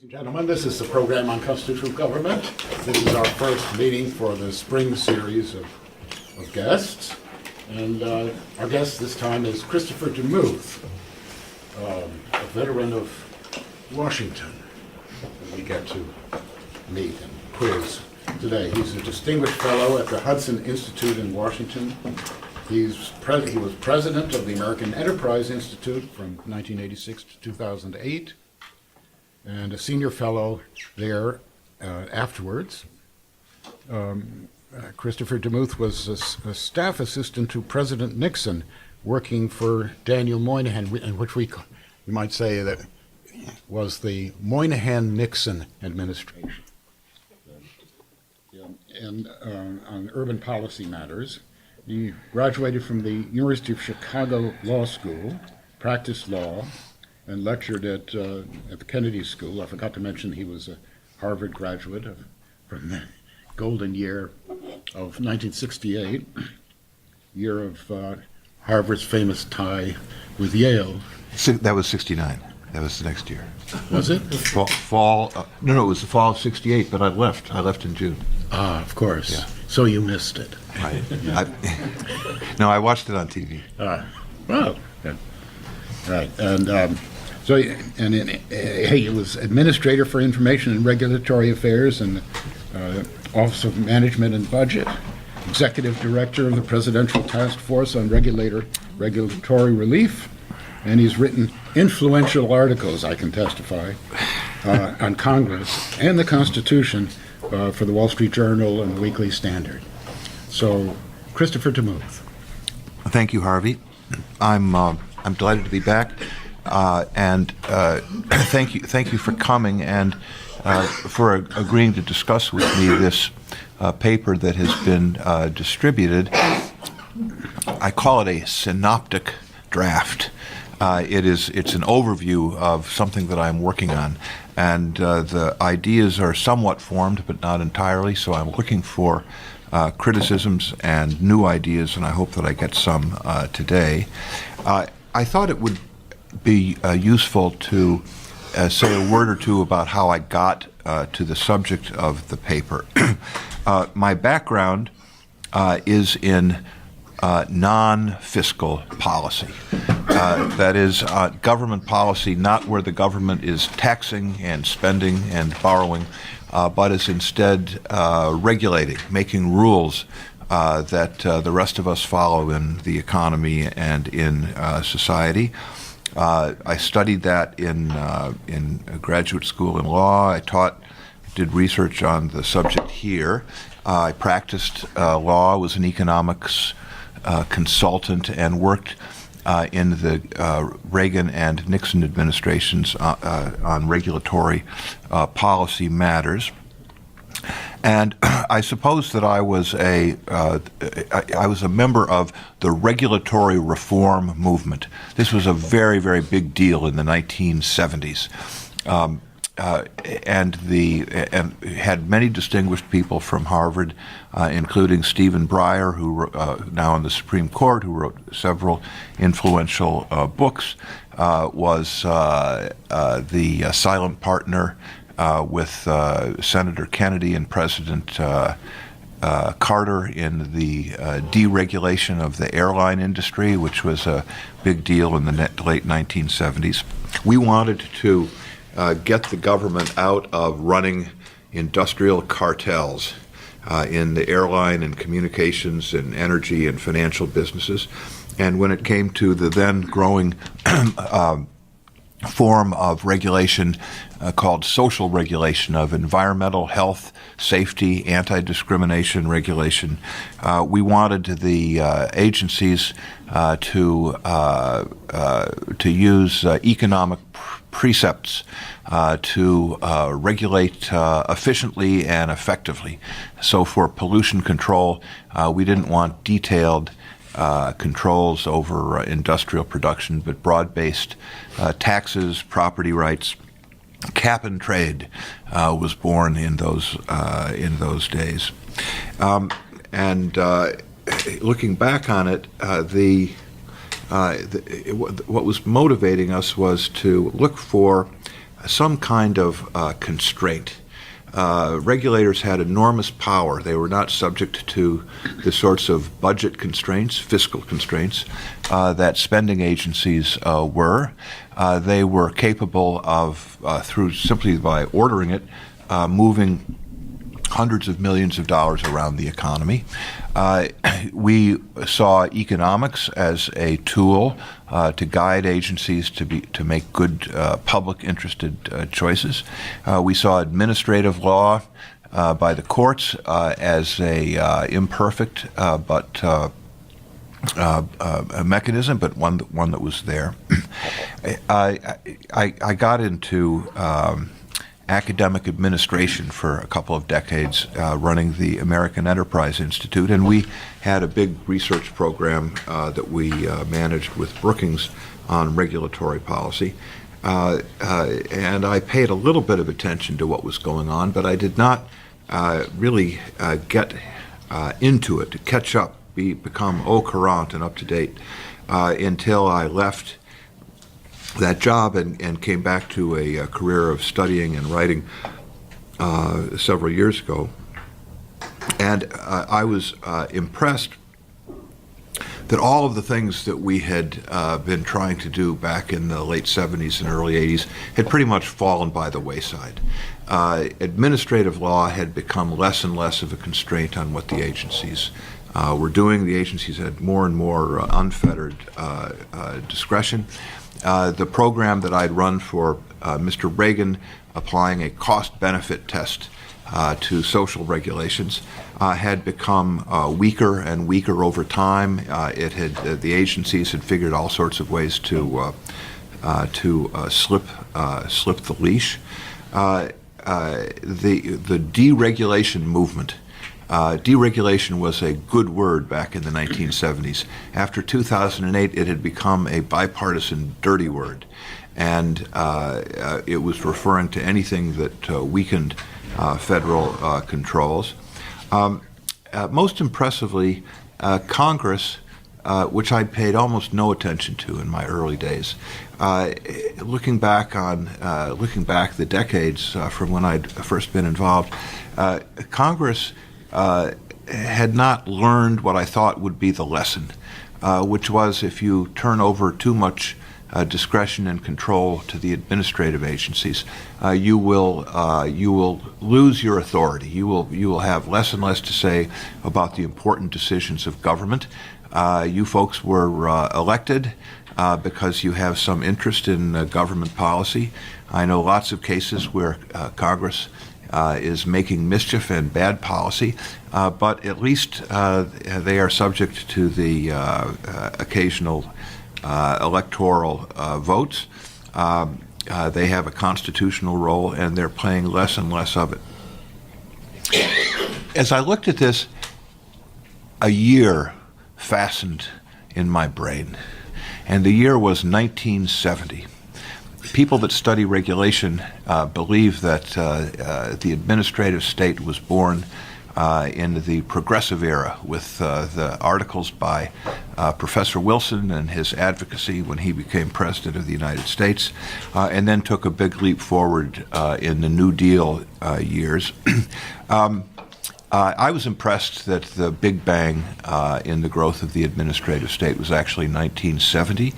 Ladies and gentlemen, this is the program on constitutional government. This is our first meeting for the spring series of guests. And our guest this time is Christopher DeMuth, a veteran of Washington, that we get to meet and quiz today. He's a distinguished fellow at the Hudson Institute in Washington. He was president of the American Enterprise Institute from 1986 to 2008. And a senior fellow there afterwards. Christopher DeMuth was a staff assistant to President Nixon, working for Daniel Moynihan, in which you might say that was the Moynihan-Nixon administration, and on urban policy matters. He graduated from the University of Chicago Law School, practiced law, and lectured at the Kennedy School. I forgot to mention he was a Harvard graduate from the golden year of 1968, year of Harvard's famous tie with Yale. That was 69. That was the next year. Was it? Fall no, it was the fall of 68, but I left. I left in June. Ah, of course. Yeah. So you missed it. No, I watched it on TV. Well, yeah. Right. And he was administrator for information and regulatory affairs and Office of Management and Budget, executive director of the Presidential Task Force on Regulatory Relief, and he's written influential articles, I can testify, on Congress and the Constitution for the Wall Street Journal and the Weekly Standard. So, Christopher DeMuth. Thank you, Harvey. I'm delighted to be back. And thank you for coming and for agreeing to discuss with me this paper that has been distributed. I call it a synoptic draft. It's an overview of something that I'm working on, and the ideas are somewhat formed, but not entirely. So I'm looking for criticisms and new ideas, and I hope that I get some today. I thought it would be useful to say a word or two about how I got to the subject of the paper. My background is in non-fiscal policy. That is, government policy not where the government is taxing and spending and borrowing, but is instead regulating, making rules that the rest of us follow in the economy and in society. I studied that in a graduate school in law. I did research on the subject here. I practiced law, was an economics consultant, and worked in the Reagan and Nixon administrations on regulatory policy matters. And I suppose that I was a member of the regulatory reform movement. This was a very, very big deal in the 1970s, and had many distinguished people from Harvard, including Stephen Breyer, who now in the Supreme Court, who wrote several influential books, was the silent partner with Senator Kennedy and President Carter in the deregulation of the airline industry, which was a big deal in the late 1970s. We wanted to get the government out of running industrial cartels in the airline and communications and energy and financial businesses. And when it came to the then growing form of regulation called social regulation of environmental, health, safety, anti-discrimination regulation, we wanted the agencies to use economic precepts to regulate efficiently and effectively. So for pollution control, we didn't want detailed controls over industrial production, but broad-based taxes, property rights. Cap and trade was born in those days, and looking back on it, what was motivating us was to look for some kind of constraint. Regulators had enormous power. They were not subject to the sorts of budget constraints, fiscal constraints, that spending agencies were. They were capable of, through simply by ordering it, moving hundreds of millions of dollars around the economy. We saw economics as a tool to guide agencies to make good public interested choices. We saw administrative law by the courts as a imperfect but a mechanism, but one that was there. I got into academic administration for a couple of decades, running the American Enterprise Institute, and we had a big research program that we managed with Brookings on regulatory policy. And I paid a little bit of attention to what was going on, but I did not really get into it, to catch up, become au courant and up to date until I left that job and came back to a career of studying and writing several years ago. And I was impressed that all of the things that we had been trying to do back in the late 70s and early 80s had pretty much fallen by the wayside. Administrative law had become less and less of a constraint on what the agencies were doing. The agencies had more and more unfettered discretion. The program that I'd run for Mr. Reagan, applying a cost-benefit test to social regulations, had become weaker and weaker over time. The agencies had figured all sorts of ways to slip the leash. The deregulation movement. Deregulation was a good word back in the 1970s. After 2008, it had become a bipartisan dirty word, and it was referring to anything that weakened federal controls. Most impressively, Congress, which I'd paid almost no attention to in my early days, looking back the decades from when I'd first been involved, Congress had not learned what I thought would be the lesson, which was if you turn over too much discretion and control to the administrative agencies, you will lose your authority. You will have less and less to say about the important decisions of government. You folks were elected because you have some interest in government policy. I know lots of cases where Congress is making mischief and bad policy, but at least they are subject to the occasional electoral votes. They have a constitutional role, and they're playing less and less of it. As I looked at this, a year fastened in my brain, and the year was 1970. People that study regulation believe that the administrative state was born in the progressive era with the articles by Professor Wilson and his advocacy when he became President of the United States, and then took a big leap forward in the New Deal years. I was impressed that the Big Bang in the growth of the administrative state was actually 1970,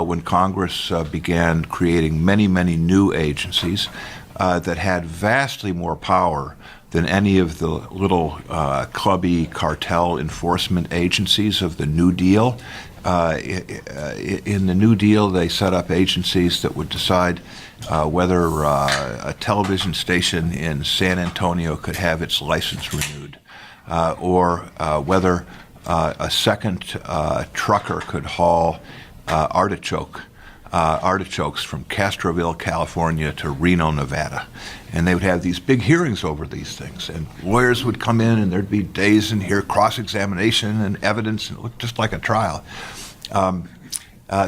when Congress began creating many, many new agencies that had vastly more power than any of the little clubby cartel enforcement agencies of the New Deal. In the New Deal, they set up agencies that would decide whether a television station in San Antonio could have its license renewed, or whether a second trucker could haul artichokes from Castroville, California to Reno, Nevada. And they would have these big hearings over these things, and lawyers would come in, and there'd be days and hear cross-examination and evidence, and it looked just like a trial.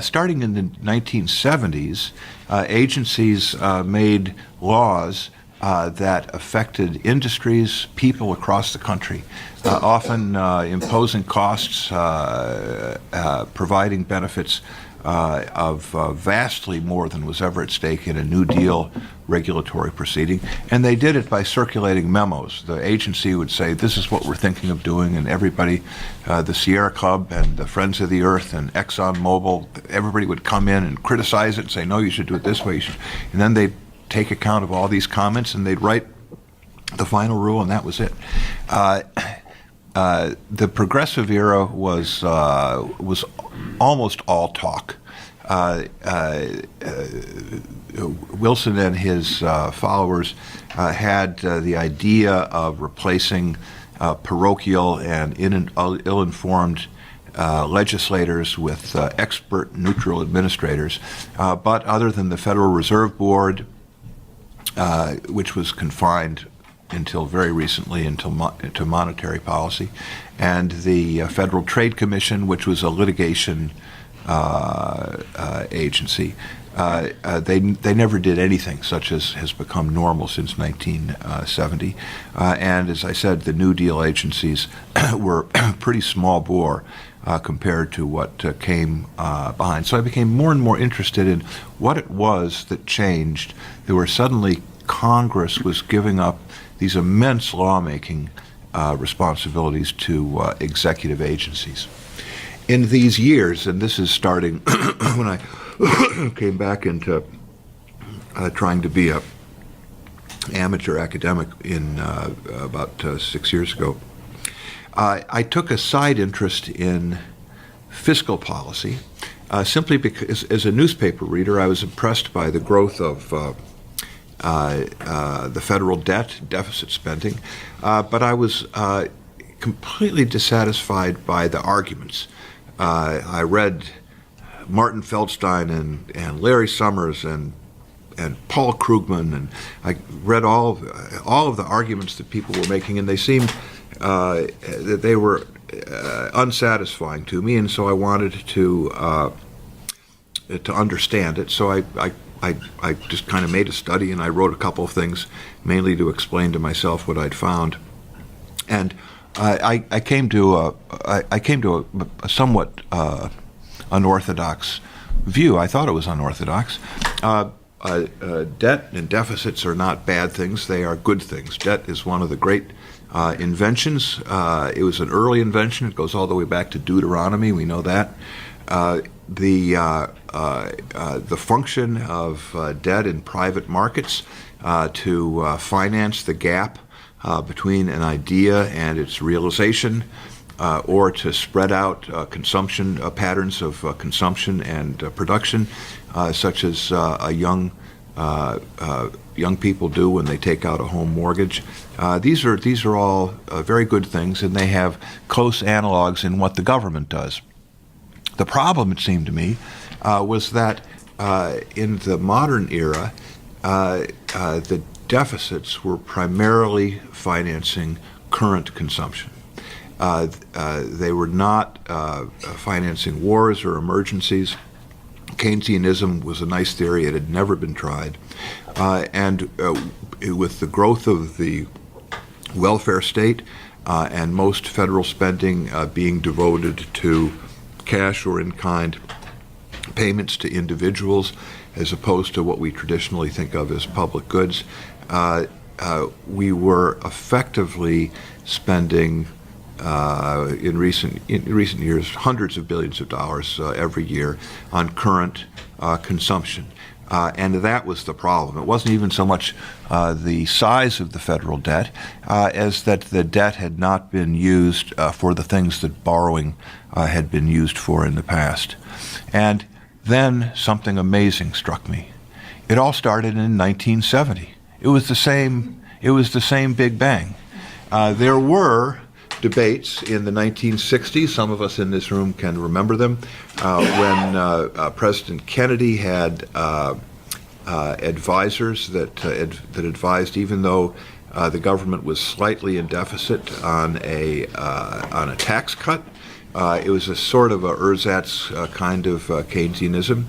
Starting in the 1970s, agencies made laws that affected industries, people across the country, often imposing costs, providing benefits of vastly more than was ever at stake in a New Deal regulatory proceeding. And they did it by circulating memos. The agency would say, this is what we're thinking of doing, and everybody, the Sierra Club and the Friends of the Earth and ExxonMobil, everybody would come in and criticize it and say, no, you should do it this way. And then they'd take account of all these comments and they'd write the final rule, and that was it. The progressive era was almost all talk. Wilson and his followers had the idea of replacing parochial and ill-informed legislators with expert neutral administrators. But other than the Federal Reserve Board, which was confined until very recently to monetary policy, and the Federal Trade Commission, which was a litigation agency, they never did anything such as has become normal since 1970. And as I said, the New Deal agencies were pretty small bore compared to what came behind. So I became more and more interested in what it was that changed. There were suddenly Congress was giving up these immense lawmaking responsibilities to executive agencies. In these years, and this is starting when I came back into trying to be a amateur academic in about 6 years ago, I took a side interest in fiscal policy simply because, as a newspaper reader, I was impressed by the growth of the federal debt, deficit spending, but I was completely dissatisfied by the arguments. I read Martin Feldstein and Larry Summers and Paul Krugman, and I read all of the arguments that people were making, and they seemed that they were unsatisfying to me, and so I wanted to understand it. So I just kind of made a study, and I wrote a couple of things, mainly to explain to myself what I'd found, and I came to a somewhat unorthodox view. I thought it was unorthodox. Debt and deficits are not bad things; they are good things. Debt is one of the great inventions. It was an early invention. It goes all the way back to Deuteronomy. We know that. The function of debt in private markets to finance the gap between an idea and its realization, or to spread out consumption patterns of consumption and production, such as young people do when they take out a home mortgage. These are all very good things, and they have close analogs in what the government does. The problem, it seemed to me, was that in the modern era, the deficits were primarily financing current consumption. They were not financing wars or emergencies. Keynesianism was a nice theory. It had never been tried. And with the growth of the welfare state and most federal spending being devoted to cash or in-kind payments to individuals as opposed to what we traditionally think of as public goods, we were effectively spending in recent years hundreds of billions of dollars every year on current consumption. And that was the problem. It wasn't even so much the size of the federal debt as that the debt had not been used for the things that borrowing had been used for in the past. And then something amazing struck me. It all started in 1970. It was the same Big Bang. There were debates in the 1960s. Some of us in this room can remember them, when President Kennedy had advisors that advised, even though the government was slightly in deficit on a tax cut. It was a sort of a ersatz kind of Keynesianism.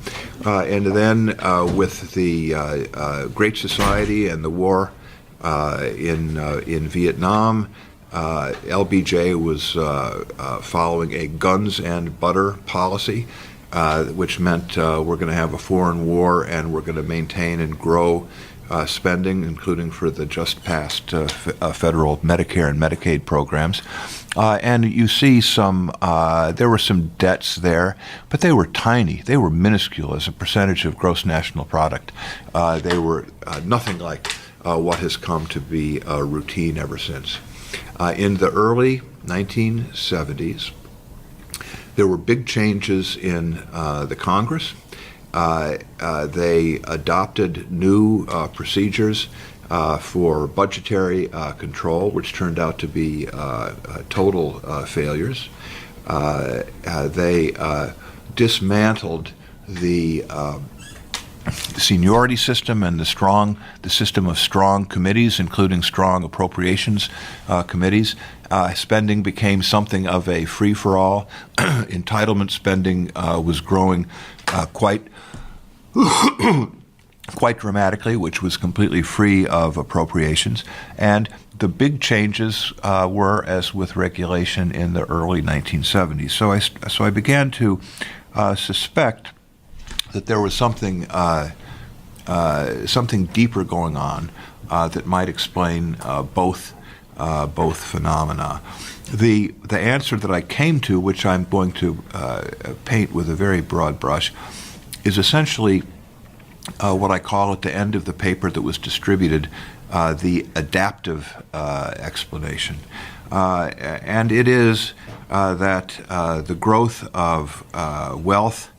And then with the Great Society and the war in Vietnam, LBJ was following a guns and butter policy. which meant we're going to have a foreign war and we're going to maintain and grow spending, including for the just passed federal Medicare and Medicaid programs. And you see there were some debts there, but they were tiny. They were minuscule as a percentage of gross national product. They were nothing like what has come to be routine ever since. In the early 1970s, there were big changes in the Congress. They adopted new procedures for budgetary control, which turned out to be total failures. They dismantled the seniority system and the system of strong committees, including strong appropriations committees. Spending became something of a free-for-all. Entitlement spending was growing quite dramatically, which was completely free of appropriations. And the big changes were, as with regulation, in the early 1970s. So I began to suspect that there was something deeper going on that might explain both phenomena. The answer that I came to, which I'm going to paint with a very broad brush, is essentially what I call at the end of the paper that was distributed the adaptive explanation. And it is that the growth of wealth,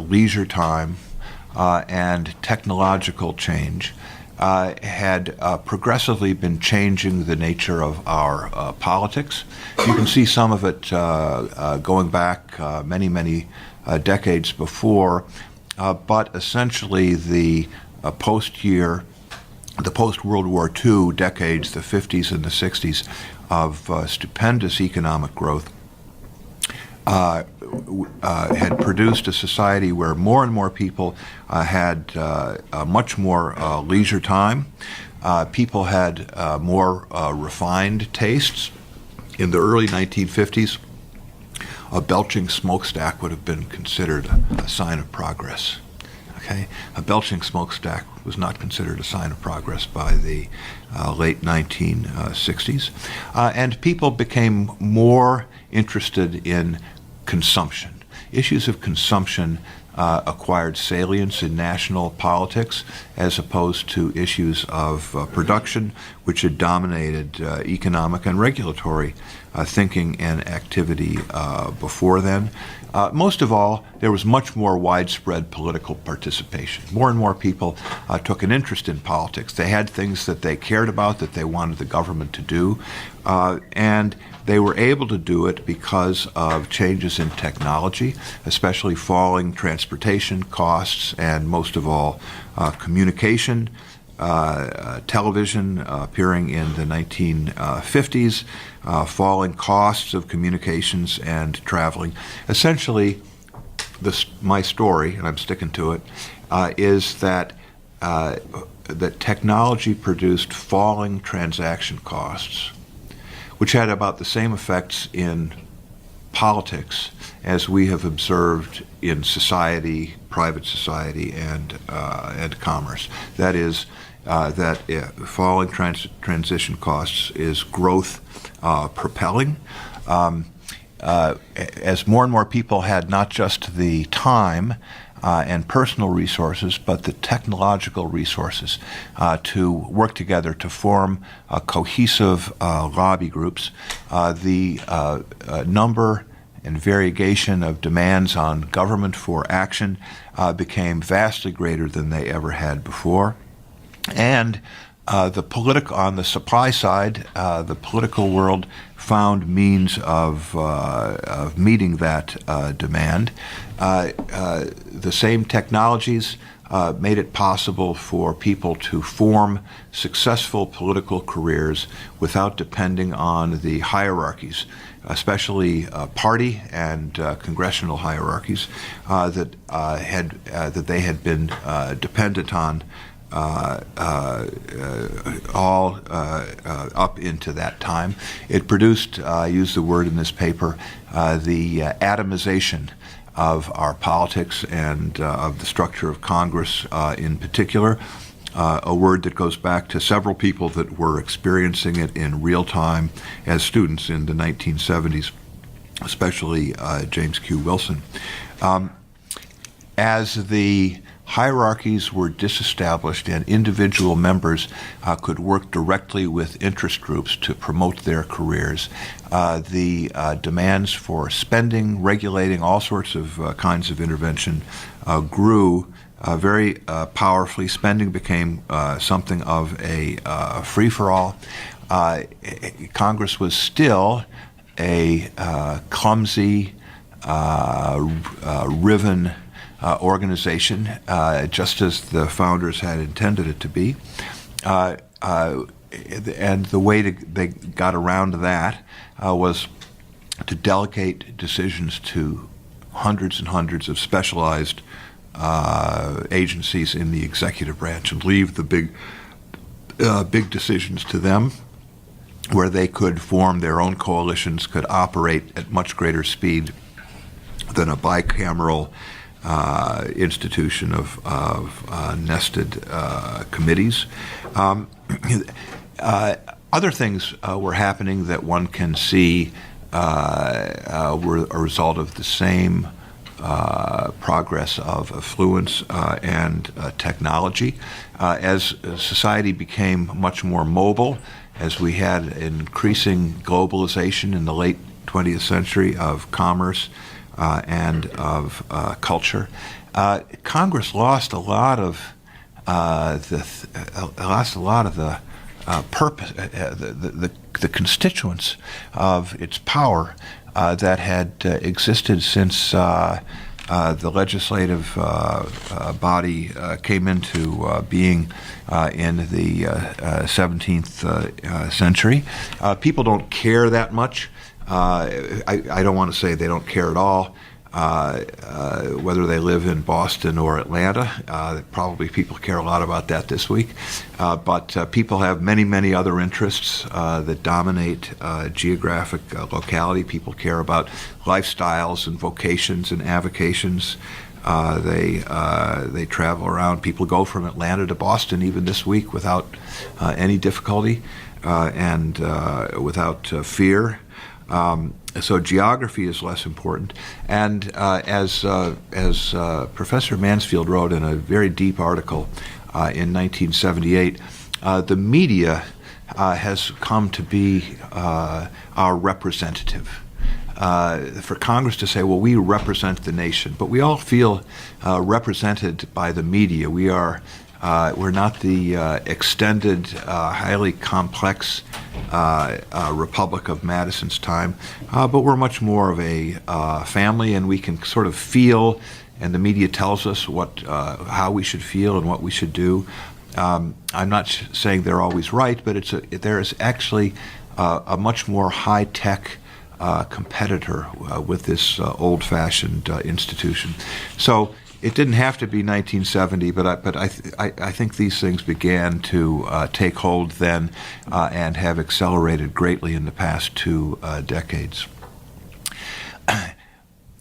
leisure time, and technological change had progressively been changing the nature of our politics. You can see some of it going back many decades before, but essentially the post-World War II decades, the 50s and the 60s, of stupendous economic growth had produced a society where more and more people had much more leisure time. People had more refined tastes. In the early 1950s, a belching smokestack would have been considered a sign of progress. Okay, a belching smokestack was not considered a sign of progress by the late 1960s, and people became more interested in consumption. Issues of consumption acquired salience in national politics as opposed to issues of production, which had dominated economic and regulatory thinking and activity before then. Most of all, there was much more widespread political participation. More and more people took an interest in politics. They had things that they cared about that they wanted the government to do, and they were able to do it because of changes in technology, especially falling transportation costs, and most of all, communication. Television appearing in the 1950s, falling costs of communications and traveling. Essentially, my story, and I'm sticking to it, is that that technology produced falling transaction costs, which had about the same effects in politics as we have observed in society, private society, and commerce. That is, that falling transition costs is growth propelling. As more and more people had not just the time and personal resources, but the technological resources to work together to form cohesive lobby groups, the number and variegation of demands on government for action became vastly greater than they ever had before. And on the supply side, the political world found means of meeting that demand. The same technologies made it possible for people to form successful political careers without depending on the hierarchies, especially party and congressional hierarchies that they had been dependent on all up into that time. It produced, I use the word in this paper, the atomization of our politics and of the structure of Congress in particular. A word that goes back to several people that were experiencing it in real time as students in the 1970s, especially James Q. Wilson. As the hierarchies were disestablished and individual members could work directly with interest groups to promote their careers, the demands for spending, regulating, all sorts of kinds of intervention grew very powerfully. Spending became something of a free-for-all. Congress was still a clumsy, riven organization, just as the founders had intended it to be. And the way they got around that was to delegate decisions to hundreds and hundreds of specialized agencies in the executive branch and leave the big decisions to them, where they could form their own coalitions, could operate at much greater speed than a bicameral institution of nested committees. Other things were happening that one can see were a result of the same progress of affluence and technology. As society became much more mobile, as we had increasing globalization in the late 20th century of commerce and of culture, Congress lost a lot of the purpose, the constituents of its power that had existed since the legislative body came into being in the 17th century. People don't care that much. I don't want to say they don't care at all, whether they live in Boston or Atlanta. Probably people care a lot about that this week. But people have many, many other interests that dominate geographic locality. People care about lifestyles and vocations and avocations. They travel around. People go from Atlanta to Boston even this week without any difficulty and without fear. So geography is less important, and as Professor Mansfield wrote in a very deep article in 1978, the media has come to be our representative. For Congress to say, well, we represent the nation, but we all feel represented by the media. We're not the extended, highly complex Republic of Madison's time, but we're much more of a family, and we can sort of feel, and the media tells us how we should feel and what we should do. I'm not saying they're always right, but there is actually a much more high-tech competitor with this old-fashioned institution. So it didn't have to be 1970, but I think these things began to take hold then and have accelerated greatly in the past 2 decades.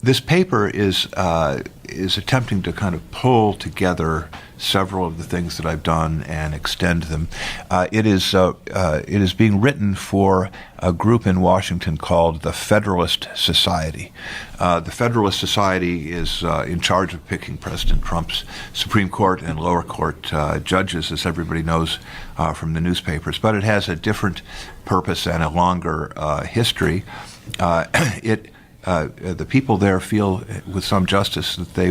This paper is attempting to kind of pull together several of the things that I've done and extend them. It is being written for a group in Washington called the Federalist Society. The Federalist Society is in charge of picking President Trump's Supreme Court and lower court judges, as everybody knows from the newspapers, but it has a different purpose and a longer history. The people there feel with some justice that they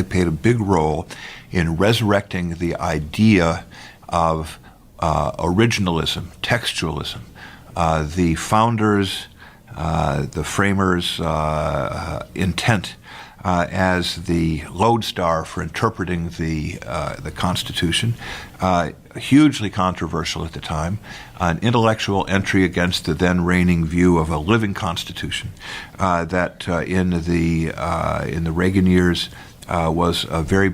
played a big role in resurrecting the idea of originalism, textualism. The founders, the framers' intent as the lodestar for interpreting the Constitution, hugely controversial at the time, an intellectual entry against the then reigning view of a living Constitution that in the Reagan years was a very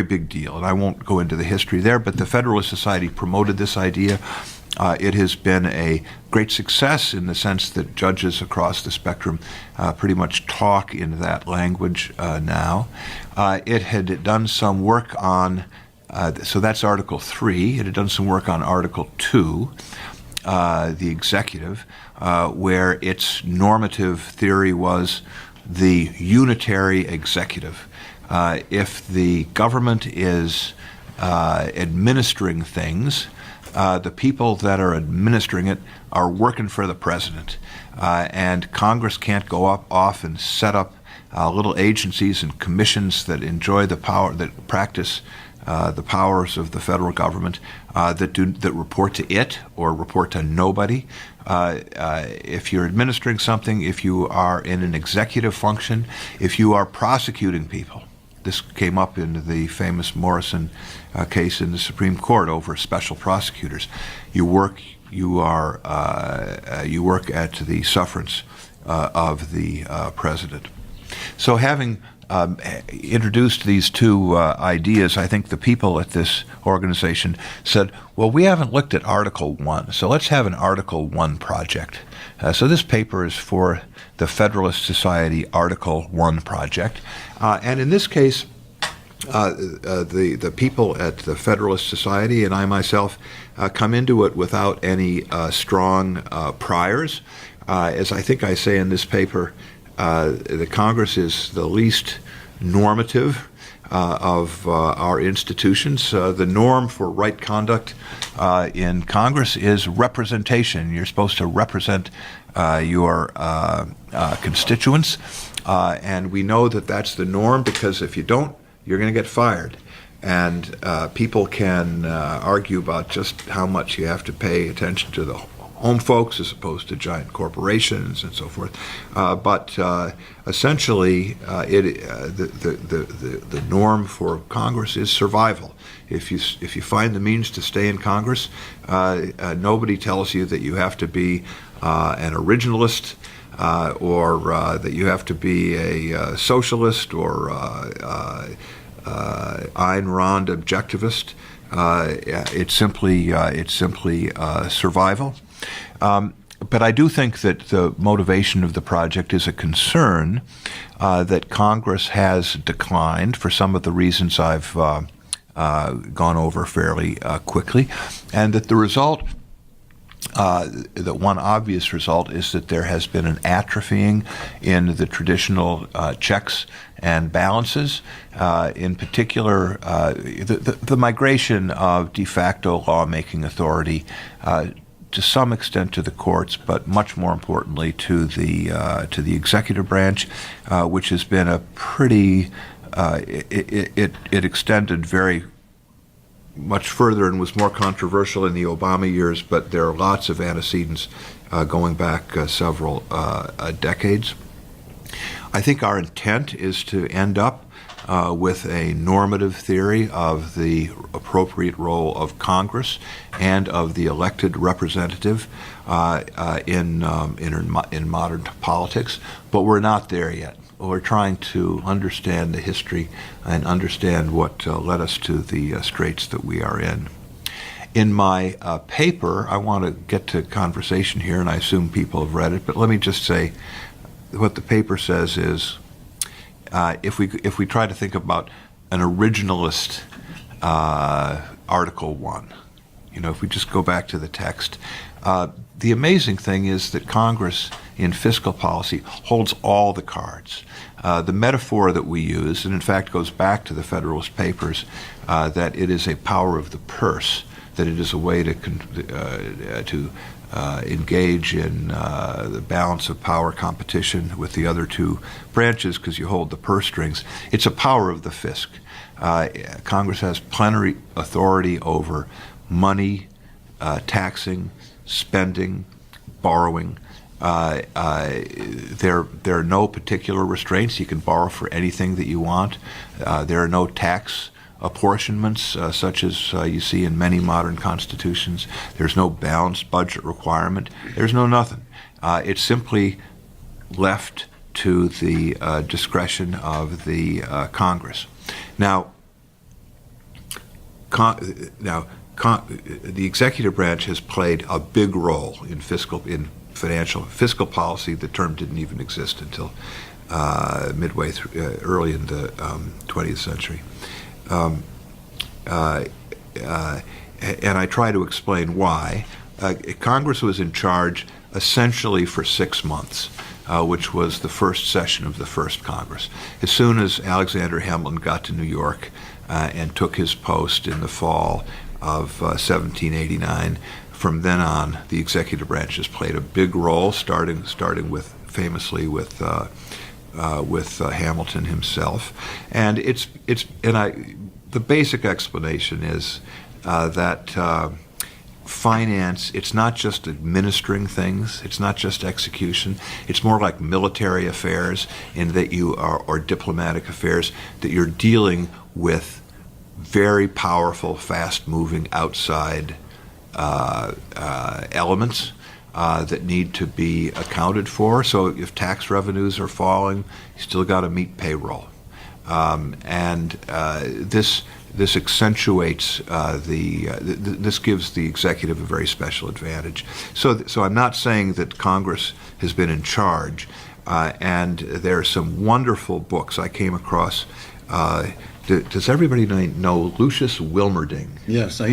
big deal. And I won't go into the history there, but the Federalist Society promoted this idea. It has been a great success in the sense that judges across the spectrum pretty much talk in that language now. It had done some work on, so that's Article 3. It had done some work on Article 2, the executive, where its normative theory was the unitary executive. If the government is administering things, the people that are administering it are working for the president. And Congress can't go off and set up little agencies and commissions that enjoy the power, that practice the powers of the federal government, that report to it or report to nobody. If you're administering something, if you are in an executive function, if you are prosecuting people. This came up in the famous Morrison case in the Supreme Court over special prosecutors. You work at the sufferance of the president. So having introduced these two ideas, I think the people at this organization said, well, we haven't looked at Article 1, so let's have an Article 1 project. So this paper is for the Federalist Society Article 1 project. And in this case, the people at the Federalist Society and I myself come into it without any strong priors. As I think I say in this paper, the Congress is the least normative of our institutions. The norm for right conduct in Congress is representation. You're supposed to represent your constituents, and we know that that's the norm because if you don't, you're going to get fired. And people can argue about just how much you have to pay attention to the home folks as opposed to giant corporations and so forth. But essentially, the norm for Congress is survival. If you find the means to stay in Congress, nobody tells you that you have to be an originalist or that you have to be a socialist or Ayn Rand objectivist. It's simply survival. But I do think that the motivation of the project is a concern that Congress has declined for some of the reasons I've gone over fairly quickly, and that the result, the one obvious result, is that there has been an atrophying in the traditional checks and balances. In particular, the migration of de facto lawmaking authority to some extent to the courts, but much more importantly to the executive branch, which has been a pretty it extended very much further and was more controversial in the Obama years, but there are lots of antecedents going back several decades. I think our intent is to end up with a normative theory of the appropriate role of Congress and of the elected representative in modern politics, but we're not there yet. We're trying to understand the history and understand what led us to the straits that we are in. In my paper, I want to get to conversation here, and I assume people have read it, but let me just say what the paper says is if we try to think about an originalist Article 1, if we just go back to the text, the amazing thing is that Congress in fiscal policy holds all the cards. The metaphor that we use, and in fact goes back to the Federalist Papers, that it is a power of the purse, that it is a way to engage in the balance of power competition with the other two branches because you hold the purse strings. It's a power of the fisc. Congress has plenary authority over money, taxing, spending, borrowing. There are no particular restraints. You can borrow for anything that you want. There are no tax apportionments such as you see in many modern constitutions. There's no balanced budget requirement. There's no nothing. It's simply left to the discretion of the Congress. Now, the executive branch has played a big role in fiscal policy. The term didn't even exist until midway through, early in the 20th century. And I try to explain why. Congress was in charge essentially for 6 months, which was the first session of the first Congress. As soon as Alexander Hamilton got to New York and took his post in the fall of 1789, from then on, the executive branch has played a big role, starting with famously with Hamilton himself, and the basic explanation is that finance, it's not just administering things, it's not just execution, it's more like military affairs in that or diplomatic affairs, that you're dealing with very powerful, fast-moving outside elements that need to be accounted for. So if tax revenues are falling, you still got to meet payroll. This accentuates this gives the executive a very special advantage. So I'm not saying that Congress has been in charge, and there are some wonderful books I came across. Does everybody know Lucius Wilmerding? Yes, I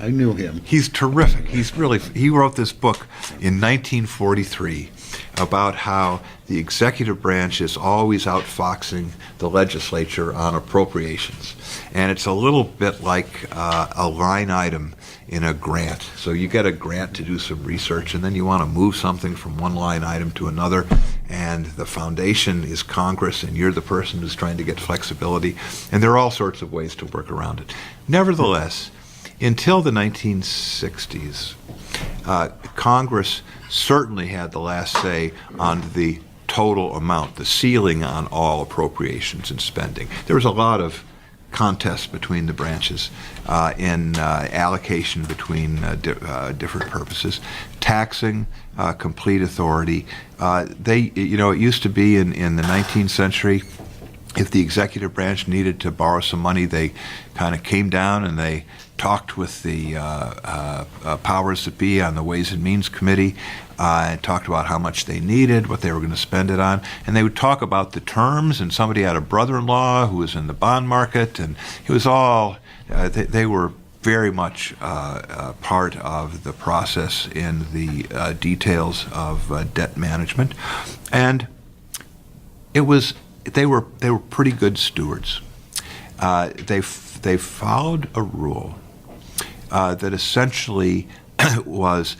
knew him. He's terrific. He wrote this book in 1943 about how the executive branch is always outfoxing the legislature on appropriations. And it's a little bit like a line item in a grant. So you get a grant to do some research, and then you want to move something from one line item to another, and the foundation is Congress, and you're the person who's trying to get flexibility. And there are all sorts of ways to work around it. Nevertheless, until the 1960s, Congress certainly had the last say on the total amount, the ceiling on all appropriations and spending. There was a lot of contest between the branches in allocation between different purposes. Taxing, complete authority. It used to be in the 19th century, if the executive branch needed to borrow some money, they kind of came down and they talked with the powers that be on the Ways and Means Committee and talked about how much they needed, what they were going to spend it on, and they would talk about the terms, and somebody had a brother-in-law who was in the bond market, and it was all, they were very much part of the process in the details of debt management, and they were pretty good stewards. They followed a rule that essentially was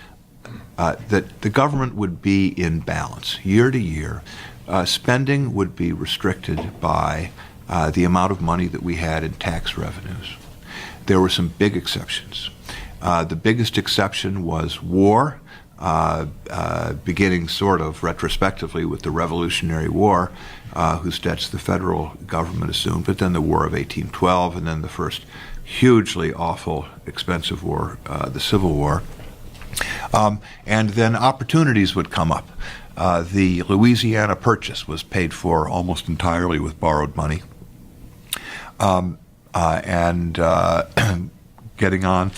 that the government would be in balance year to year. Spending would be restricted by the amount of money that we had in tax revenues. There were some big exceptions. The biggest exception was war, beginning sort of retrospectively with the Revolutionary War, whose debts the federal government assumed, but then the War of 1812, and then the first hugely awful, expensive war, the Civil War. And then opportunities would come up. The Louisiana Purchase was paid for almost entirely with borrowed money. Getting on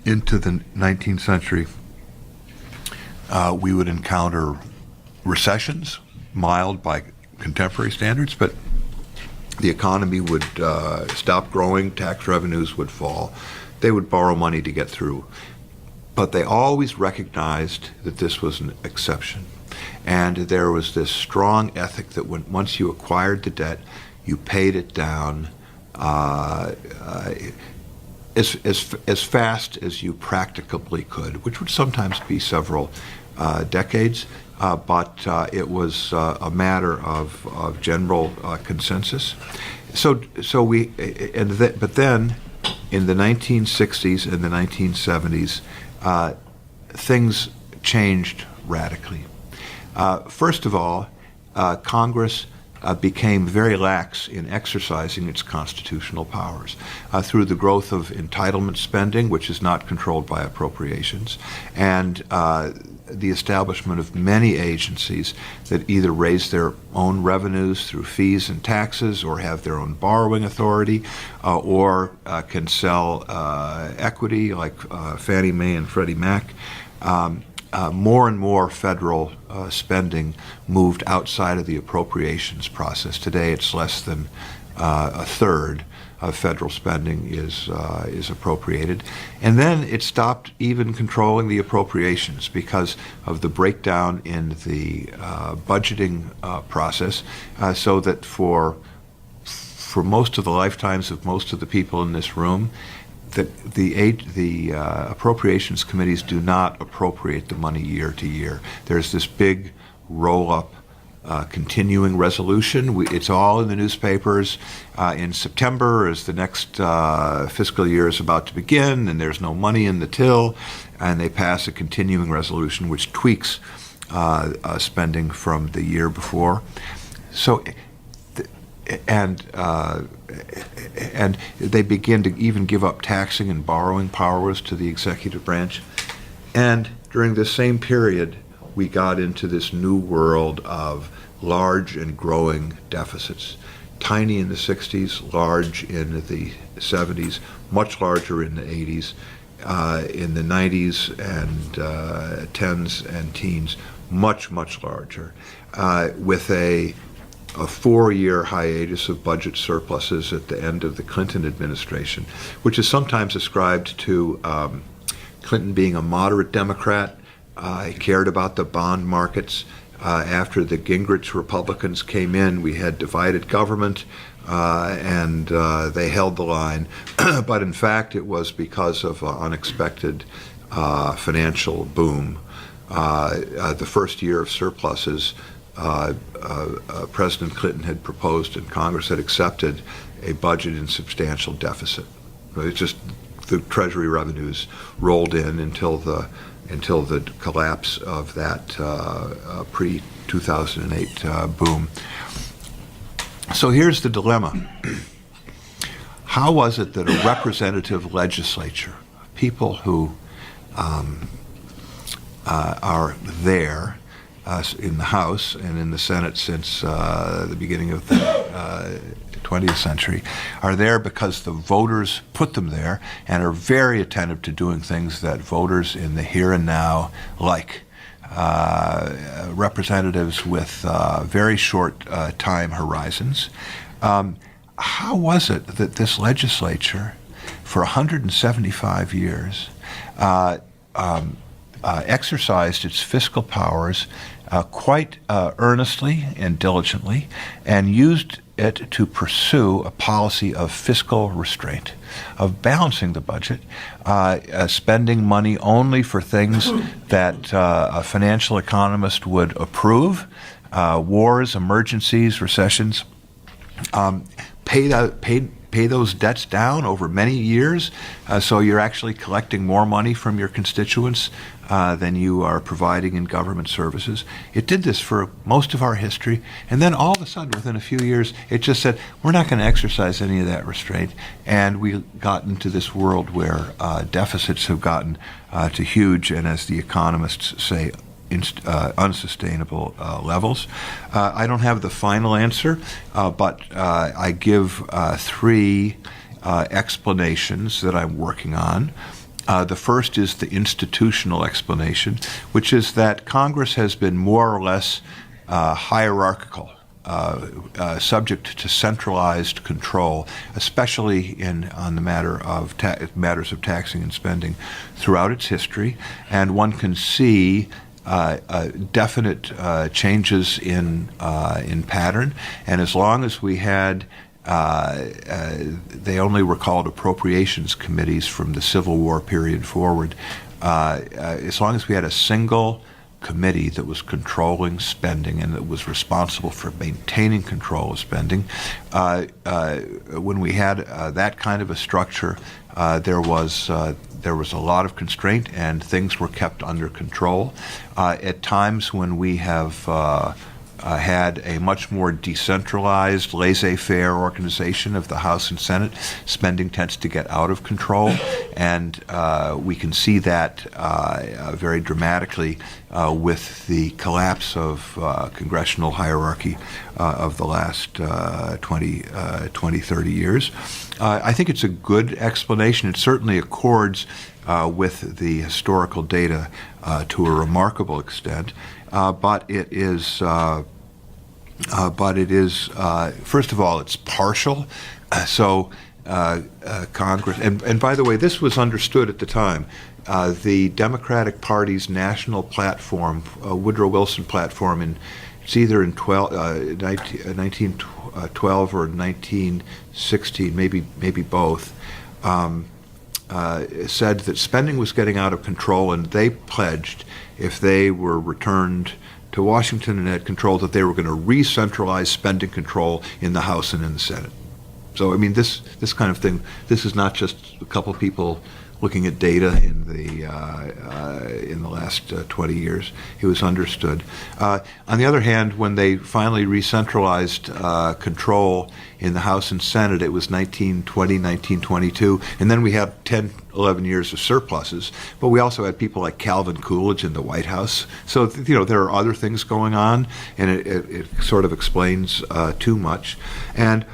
into the 19th century, we would encounter recessions, mild by contemporary standards, but the economy would stop growing, tax revenues would fall. They would borrow money to get through. But they always recognized that this was an exception. And there was this strong ethic that once you acquired the debt, you paid it down as fast as you practicably could, which would sometimes be several decades, but it was a matter of general consensus. But then in the 1960s and the 1970s, things changed radically. First of all, Congress became very lax in exercising its constitutional powers through the growth of entitlement spending, which is not controlled by appropriations, and the establishment of many agencies that either raise their own revenues through fees and taxes or have their own borrowing authority or can sell equity like Fannie Mae and Freddie Mac. More and more federal spending moved outside of the appropriations process. Today it's less than a third of federal spending is appropriated. And then it stopped even controlling the appropriations because of the breakdown in the budgeting process, so that for most of the lifetimes of most of the people in this room, the appropriations committees do not appropriate the money year to year. There's this big roll-up continuing resolution. It's all in the newspapers in September as the next fiscal year is about to begin, and there's no money in the till, and they pass a continuing resolution which tweaks spending from the year before. So, and they begin to even give up taxing and borrowing powers to the executive branch. And during this same period, we got into this new world of large and growing deficits. Tiny in the 60s, large in the 70s, much larger in the 80s, in the 90s and 10s and teens, much, much larger, with a 4-year hiatus of budget surpluses at the end of the Clinton administration, which is sometimes ascribed to Clinton being a moderate Democrat. He cared about the bond markets. After the Gingrich Republicans came in, we had divided government, and they held the line. But in fact, it was because of unexpected financial boom. The first year of surpluses, President Clinton had proposed and Congress had accepted a budget in substantial deficit. It's just the Treasury revenues rolled in until the collapse of that pre-2008 boom. So here's the dilemma. How was it that a representative legislature, people who are there in the House and in the Senate since the beginning of the 20th century, are there because the voters put them there and are very attentive to doing things that voters in the here and now like. Representatives with very short time horizons. How was it that this legislature, for 175 years, exercised its fiscal powers quite earnestly and diligently, and used it to pursue a policy of fiscal restraint, of balancing the budget, spending money only for things that a financial economist would approve, wars, emergencies, recessions, pay those debts down over many years, so you're actually collecting more money from your constituents than you are providing in government services. It did this for most of our history, and then all of a sudden, within a few years, it just said, we're not going to exercise any of that restraint, and we got into this world where deficits have gotten to huge, and as the economists say, unsustainable levels. I don't have the final answer, but I give 3 explanations that I'm working on. The first is the institutional explanation, which is that Congress has been more or less hierarchical, subject to centralized control, especially on the matters of taxing and spending throughout its history, and one can see definite changes in pattern, and as long as we had they only were called appropriations committees from the Civil War period forward. As long as we had a single committee that was controlling spending and that was responsible for maintaining control of spending, when we had that kind of a structure, there was a lot of constraint and things were kept under control. At times when we have had a much more decentralized, laissez-faire organization of the House and Senate. Spending tends to get out of control, and we can see that very dramatically with the collapse of congressional hierarchy of the last 20, 30 years. I think it's a good explanation. It certainly accords with the historical data to a remarkable extent, but it is first of all, it's partial. So Congress, and by the way, this was understood at the time. The Democratic Party's national platform, Woodrow Wilson platform, it's either in 1912 or 1916, maybe both, said that spending was getting out of control, and they pledged, if they were returned to Washington and had control, that they were going to re-centralize spending control in the House and in the Senate. So, I mean, this kind of thing, this is not just a couple people looking at data in the last 20 years. It was understood. On the other hand, when they finally re-centralized control in the House and Senate, it was 1920, 1922, and then we had 10, 11 years of surpluses. But we also had people like Calvin Coolidge in the White House. So, there are other things going on, and it sort of explains too much. And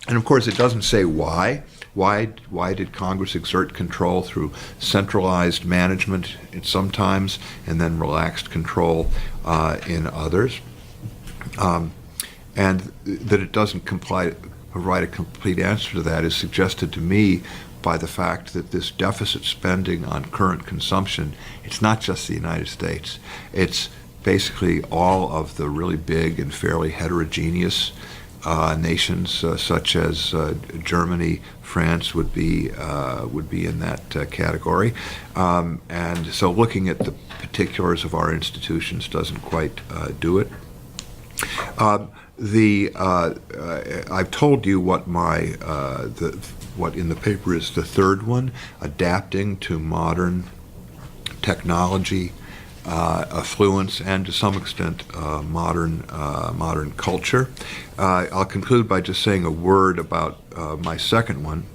and of course, it doesn't say why. Why did Congress exert control through centralized management sometimes and then relaxed control in others? And that it doesn't provide a complete answer to that is suggested to me by the fact that this deficit spending on current consumption, it's not just the United States. It's basically all of the really big and fairly heterogeneous nations such as Germany, France would be in that category, and so looking at the particulars of our institutions doesn't quite do it. I've told you what what in the paper is the third one, adapting to modern technology, affluence, and to some extent modern culture. I'll conclude by just saying a word about my second one,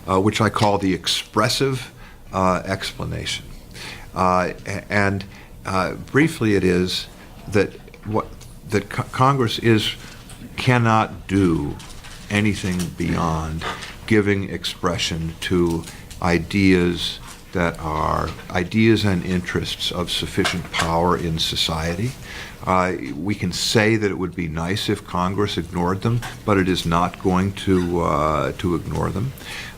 which I call the expressive explanation. And briefly, it is that Congress cannot do anything beyond giving expression to ideas that are ideas and interests of sufficient power in society. We can say that it would be nice if Congress ignored them, but it is not going to ignore them.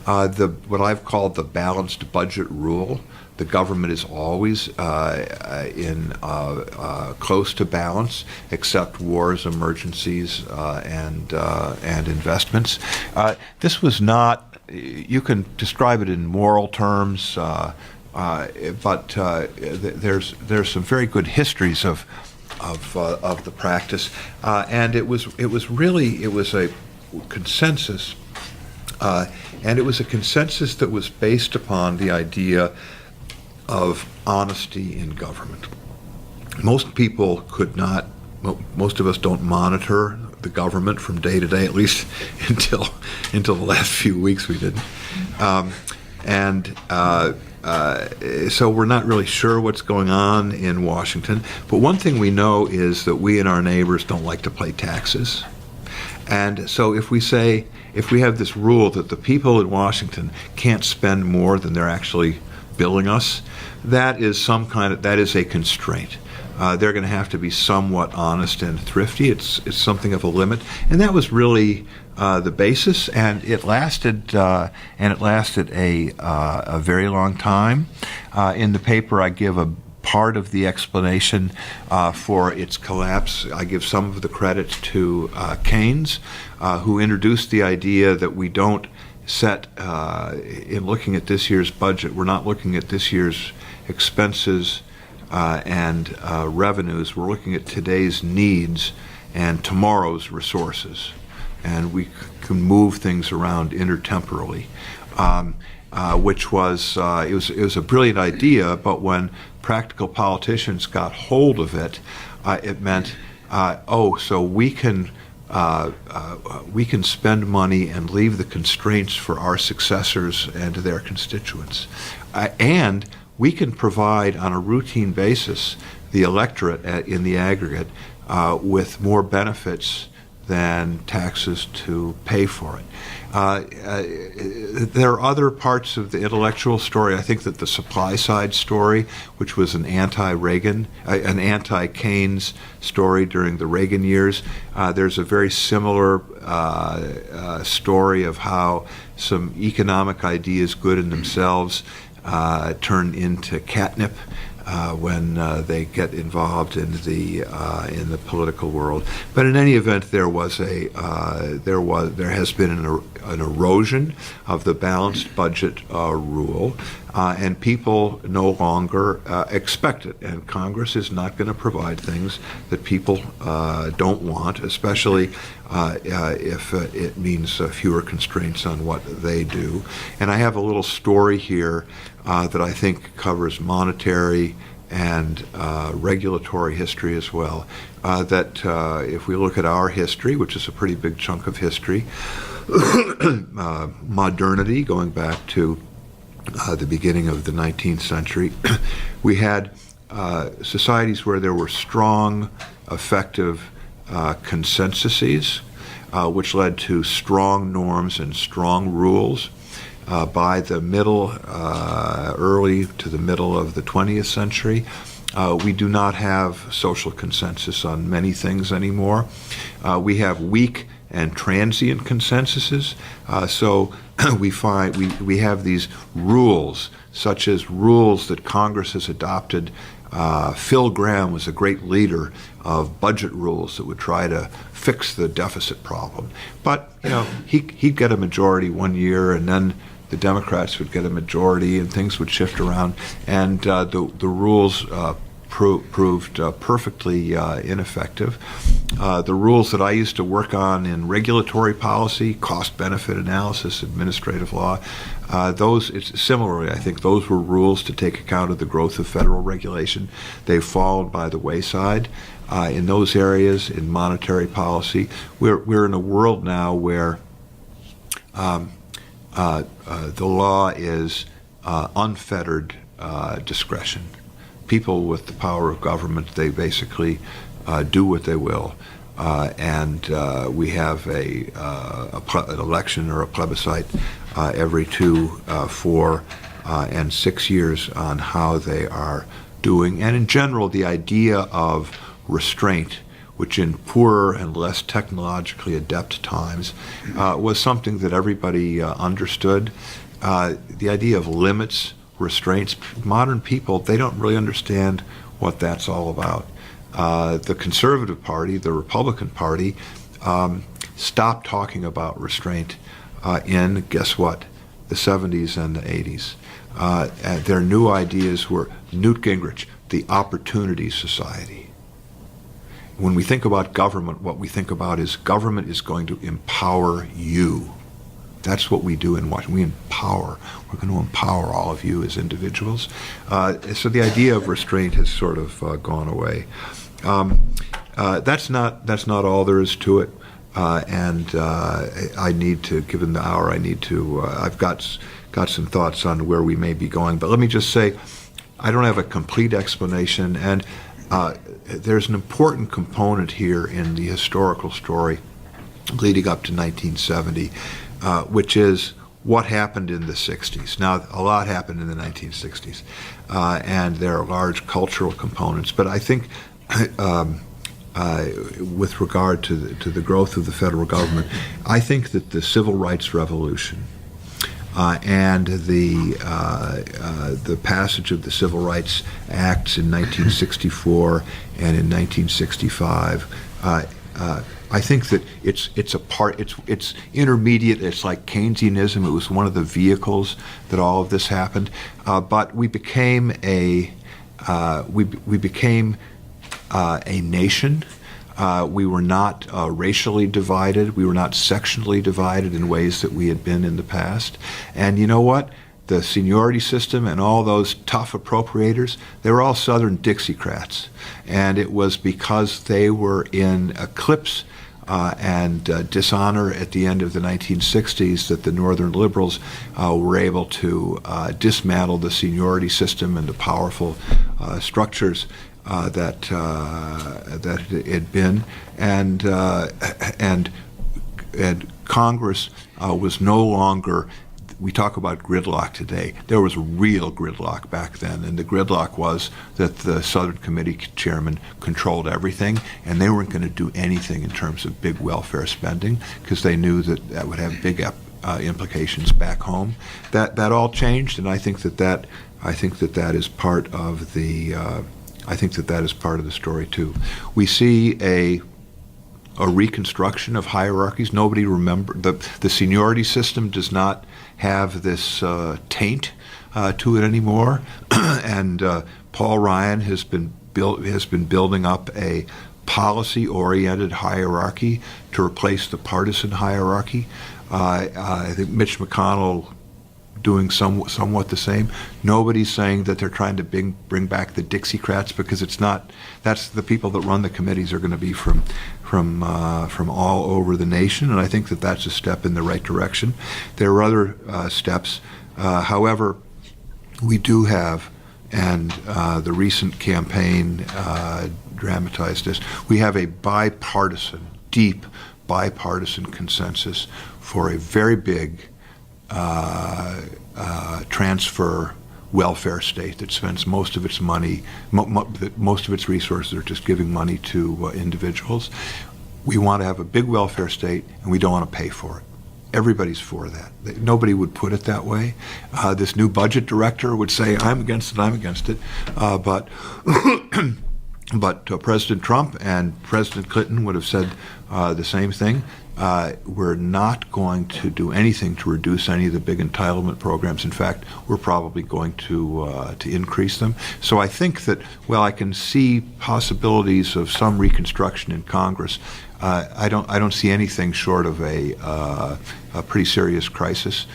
What I've called the balanced budget rule. The government is always close to balance, except wars, emergencies, and investments. This was not. You can describe it in moral terms, but there's some very good histories of the practice, and it was a consensus, and it was a consensus that was based upon the idea of honesty in government. Most people could not. Most of us don't monitor the government from day to day, at least until the last few weeks we didn't. So we're not really sure what's going on in Washington. But one thing we know is that we and our neighbors don't like to pay taxes. And so if we have this rule that the people in Washington can't spend more than they're actually billing us, that is a constraint. They're going to have to be somewhat honest and thrifty. It's something of a limit, and that was really the basis. And it lasted a very long time. In the paper, I give a part of the explanation for its collapse. I give some of the credit to Keynes, who introduced the idea that we don't set in looking at this year's budget. We're not looking at this year's expenses and revenues. We're looking at today's needs and tomorrow's resources, and we can move things around intertemporally. which was it was a brilliant idea, but when practical politicians got hold of it, it meant so we can spend money and leave the constraints for our successors and their constituents, and we can provide on a routine basis the electorate in the aggregate with more benefits than taxes to pay for it. There are other parts of the intellectual story. I think that the supply side story, which was an anti-Reagan, an anti-Keynes story during the Reagan years, there's a very similar story of how some economic ideas, good in themselves, turn into catnip when they get involved in the political world. But in any event, there has been an erosion of the balanced budget rule, and people no longer expect it. And Congress is not going to provide things that people don't want, especially if it means fewer constraints on what they do. And I have a little story here that I think covers monetary and regulatory history as well. That if we look at our history, which is a pretty big chunk of history, modernity, going back to the beginning of the 19th century, we had societies where there were strong, effective consensuses, which led to strong norms and strong rules. By the early to the middle of the 20th century, we do not have social consensus on many things anymore. We have weak and transient consensuses. So we have these rules, such as rules that Congress has adopted. Phil Gramm was a great leader of budget rules that would try to fix the deficit problem. But he'd get a majority one year, and then the Democrats would get a majority, and things would shift around, and the rules proved perfectly ineffective. The rules that I used to work on in regulatory policy, cost-benefit analysis, administrative law, similarly, I think those were rules to take account of the growth of federal regulation. They've fallen by the wayside in those areas. In monetary policy, we're in a world now where the law is unfettered discretion. People with the power of government, they basically do what they will, and we have an election or a plebiscite every 2, 4, and 6 years on how they are doing. And in general, the idea of restraint, which in poorer and less technologically adept times was something that everybody understood. The idea of limits, restraints, modern people, they don't really understand what that's all about. The Conservative Party, the Republican Party, stopped talking about restraint in, guess what, the 70s and the 80s. Their new ideas were Newt Gingrich, the Opportunity Society. When we think about government, what we think about is government is going to empower you. That's what we do in Washington. We empower. We're going to empower all of you as individuals. So the idea of restraint has sort of gone away. That's not all there is to it. And I need to, given the hour, I've got some thoughts on where we may be going. But let me just say, I don't have a complete explanation, and there's an important component here in the historical story leading up to 1970, which is what happened in the 60s. Now, a lot happened in the 1960s, and there are large cultural components, but I think with regard to the growth of the federal government, I think that the Civil Rights Revolution and the passage of the Civil Rights Acts in 1964 and in 1965, I think that it's intermediate. It's like Keynesianism. It was one of the vehicles that all of this happened. But we became a nation We were not racially divided. We were not sectionally divided in ways that we had been in the past. And you know what? The seniority system and all those tough appropriators, they were all Southern Dixiecrats. And it was because they were in eclipse and dishonor at the end of the 1960s that the Northern liberals were able to dismantle the seniority system and the powerful structures that it had been, and Congress was no longer. We talk about gridlock today. There was real gridlock back then, and the gridlock was that the Southern Committee chairman controlled everything, and they weren't going to do anything in terms of big welfare spending because they knew that that would have big implications back home. That all changed, and I think that is part of the. I think that is part of the story too. We see a reconstruction of hierarchies. Nobody remember the seniority system does not have this taint to it anymore, and Paul Ryan has been building up a policy-oriented hierarchy to replace the partisan hierarchy. I think Mitch McConnell doing somewhat the same. Nobody's saying that they're trying to bring back the Dixiecrats because it's not. That's the people that run the committees are going to be from all over the nation, and I think that that's a step in the right direction. There are other steps. However, we do have, and the recent campaign dramatized this, we have a deep bipartisan consensus for a very big transfer welfare state that spends most of its money, most of its resources are just giving money to individuals. We want to have a big welfare state, and we don't want to pay for it. Everybody's for that. Nobody would put it that way. This new budget director would say, I'm against it, but President Trump and President Clinton would have said the same thing. We're not going to do anything to reduce any of the big entitlement programs. In fact, we're probably going to increase them. So I think that, well, I can see possibilities of some reconstruction in Congress. I don't see anything short of a pretty serious crisis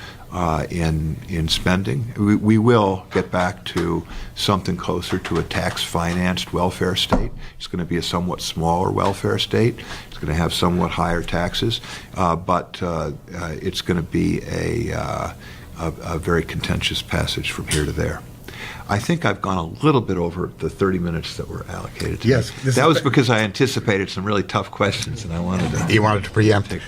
in spending. We will get back to something closer to a tax-financed welfare state. It's going to be a somewhat smaller welfare state. It's going to have somewhat higher taxes, but it's going to be a very contentious passage from here to there. I think I've gone a little bit over the 30 minutes that were allocated to me. Yes. That was because I anticipated some really tough questions, and I wanted to... You wanted to preempt it.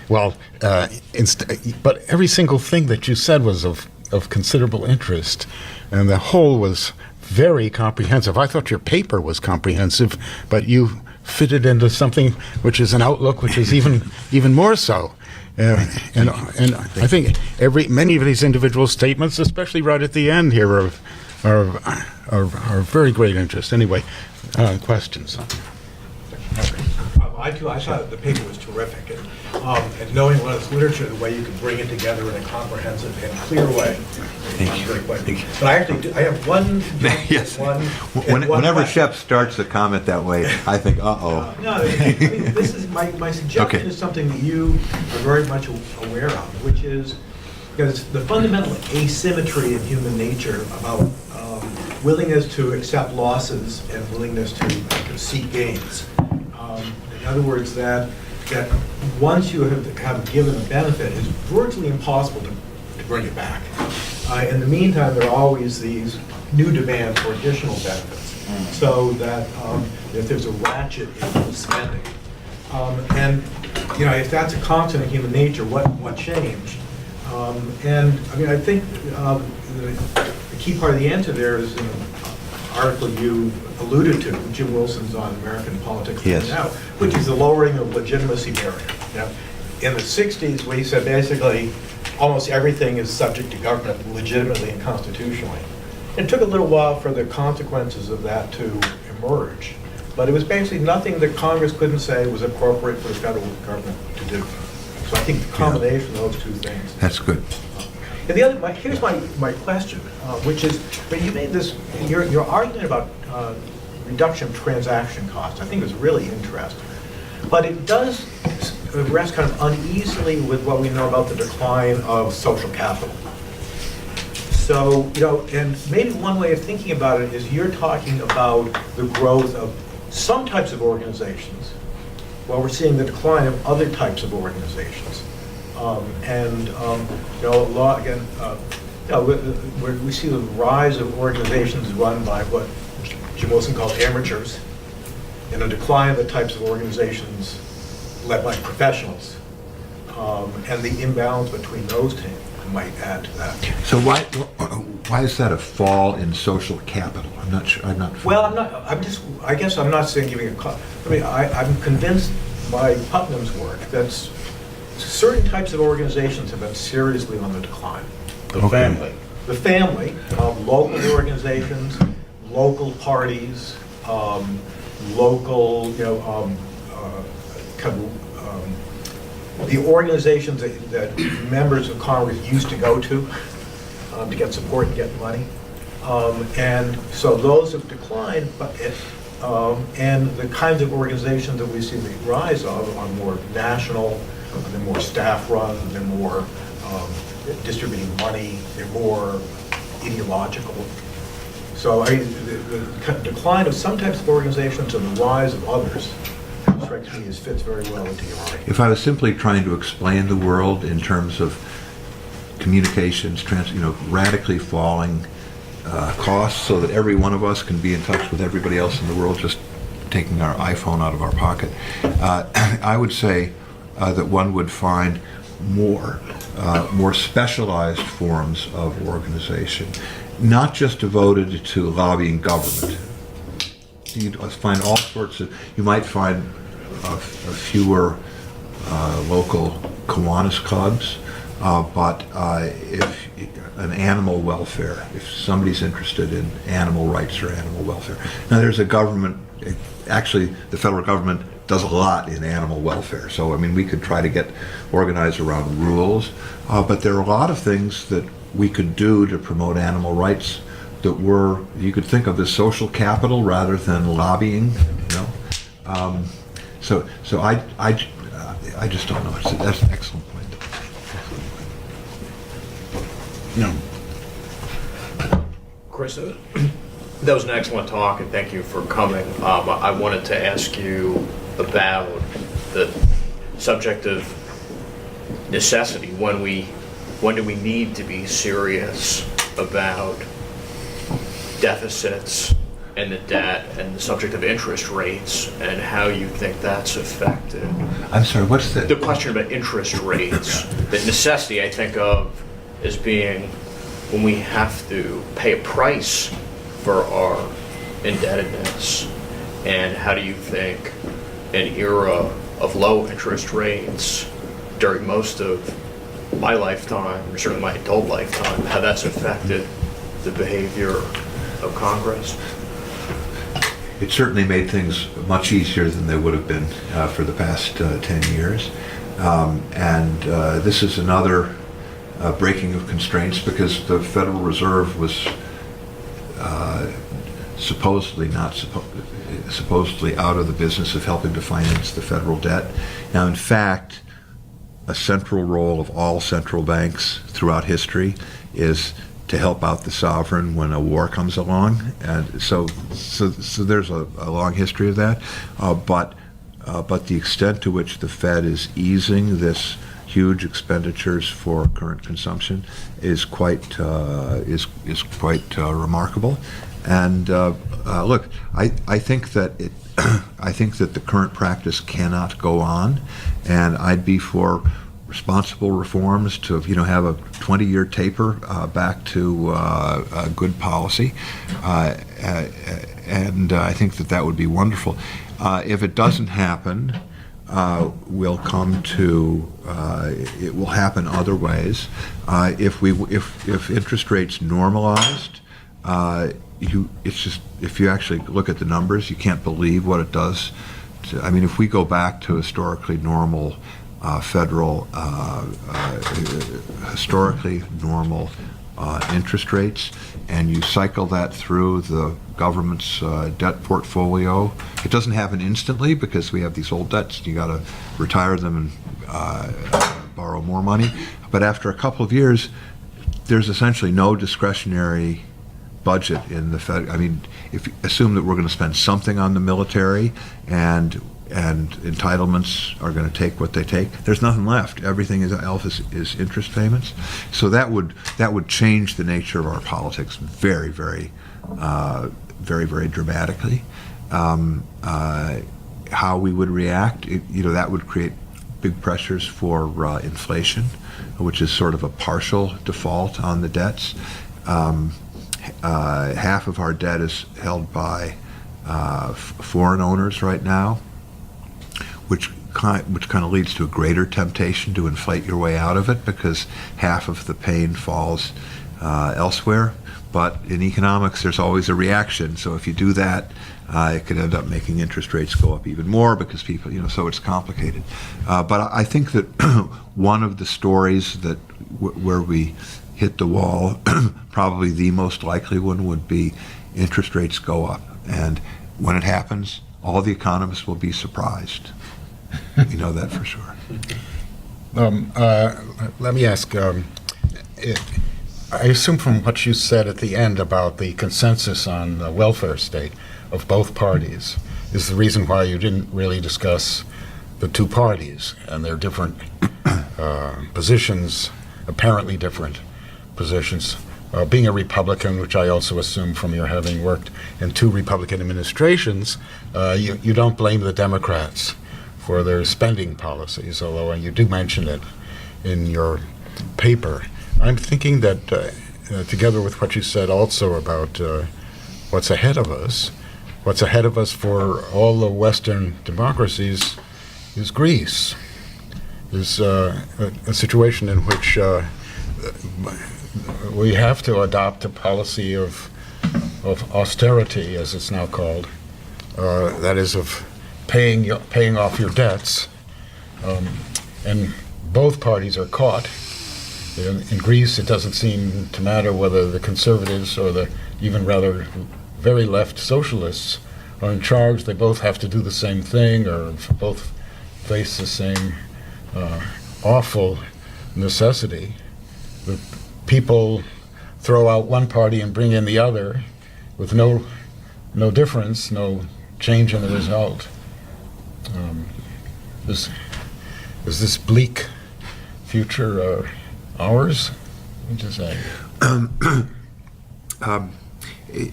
Well, but every single thing that you said was of considerable interest, and the whole was very comprehensive. I thought your paper was comprehensive, but you fitted into something which is an outlook which is even more so. And I think many of these individual statements, especially right at the end here, are very great interest. Anyway, questions? I thought the paper was terrific, and knowing what is literature, the way you can bring it together in a comprehensive and clear way. Thank you. But I have one. Yes. Whenever Shep starts a comment that way, I think, uh-oh. No, I mean, this is my suggestion is something that you are very much aware of, which is because the fundamental asymmetry in human nature about willingness to accept losses and willingness to seek gains. In other words, that once you have given a benefit, it's virtually impossible to bring it back. In the meantime, there are always these new demands for additional benefits, so that if there's a ratchet in spending, and if that's a constant in human nature, what changed? And I mean, I think the key part of the answer there is in an article you alluded to, Jim Wilson's on American Politics Now, which is the lowering of legitimacy barrier. In the 60s, we said basically almost everything is subject to government legitimately and constitutionally. It took a little while for the consequences of that to emerge, but it was basically nothing that Congress couldn't say was appropriate for the federal government to do. So I think the combination of those two things. That's good. And the other, here's my question, which is, when you made this, your argument about reduction of transaction costs, I think is really interesting. But it does rest kind of uneasily with what we know about the decline of social capital. So, and maybe one way of thinking about it is you're talking about the growth of some types of organizations, while we're seeing the decline of other types of organizations. A lot, again, we see the rise of organizations run by what Jim Wilson called amateurs, and a decline of the types of organizations led by professionals, and the imbalance between those two might add to that. So why is that a fall in social capital? I'm not sure. I'm not. Well, I guess I'm not saying giving I'm convinced by Putnam's work that certain types of organizations have been seriously on the decline. The family. The family, local organizations, local parties, local, the organizations that members of Congress used to go to get support and get money. And so those have declined, and the kinds of organizations that we see the rise of are more national, they're more staff-run, they're more distributing money, they're more ideological. So the decline of some types of organizations and the rise of others strikes me as fits very well into your argument. If I was simply trying to explain the world in terms of communications, radically falling costs so that every one of us can be in touch with everybody else in the world, just taking our iPhone out of our pocket, I would say that one would find more specialized forms of organization, not just devoted to lobbying government. You'd find all sorts of, you might find fewer local Kiwanis clubs, but if an animal welfare, if somebody's interested in animal rights or animal welfare. Now there's a government, actually the federal government does a lot in animal welfare, so I mean we could try to get organized around rules, but there are a lot of things that we could do to promote animal rights that you could think of as social capital rather than lobbying, So I just don't know. That's an excellent point. No. Chris, that was an excellent talk, and thank you for coming. I wanted to ask you about the subject of necessity. When do we need to be serious about deficits and the debt and the subject of interest rates and how you think that's affected? I'm sorry, what's The question about interest rates. The necessity I think of as being when we have to pay a price for our indebtedness, and how do you think an era of low interest rates during most of my lifetime, or certainly my adult lifetime, how that's affected the behavior of Congress? It certainly made things much easier than they would have been for the past 10 years. And this is another breaking of constraints, because the Federal Reserve was supposedly out of the business of helping to finance the federal debt. Now, in fact, a central role of all central banks throughout history is to help out the sovereign when a war comes along, and so there's a long history of that. But the extent to which the Fed is easing this huge expenditures for current consumption is quite remarkable. And look, I think that I think that the current practice cannot go on, and I'd be for responsible reforms to have a 20-year taper back to a good policy, and I think that would be wonderful. If it doesn't happen, we'll come to it will happen other ways. If interest rates normalized, if you actually look at the numbers, you can't believe what it does. I mean, if we go back to historically normal interest rates, and you cycle that through the government's debt portfolio. It doesn't happen instantly because we have these old debts. You got to retire them and borrow more money. But after a couple of years, there's essentially no discretionary budget in the Fed. I mean, if you assume that we're going to spend something on the military and entitlements are going to take what they take, there's nothing left. Everything else is interest payments. So that would change the nature of our politics very, very, very, very dramatically. How we would react, that would create big pressures for inflation, which is sort of a partial default on the debts. Half of our debt is held by foreign owners right now, which kind of leads to a greater temptation to inflate your way out of it because half of the pain falls elsewhere. But in economics, there's always a reaction. So if you do that, it could end up making interest rates go up even more because people, so it's complicated. But I think that one of the stories that where we hit the wall, probably the most likely one would be interest rates go up. And when it happens, all the economists will be surprised. You know that for sure. Let me ask, I assume from what you said at the end about the consensus on the welfare state of both parties is the reason why you didn't really discuss the two parties and their different positions, apparently different positions. Being a Republican, which I also assume from your having worked in two Republican administrations, you don't blame the Democrats for their spending policies, although you do mention it in your paper. I'm thinking that together with what you said also about what's ahead of us for all the Western democracies is Greece, is a situation in which we have to adopt a policy of austerity, as it's now called, that is of paying off your debts, and both parties are caught. In Greece, it doesn't seem to matter whether the conservatives or the even rather very left socialists are in charge. They both have to do the same thing, or both face the same awful necessity. The people throw out one party and bring in the other with no difference, no change in the result. Is this bleak future ours? What do you say?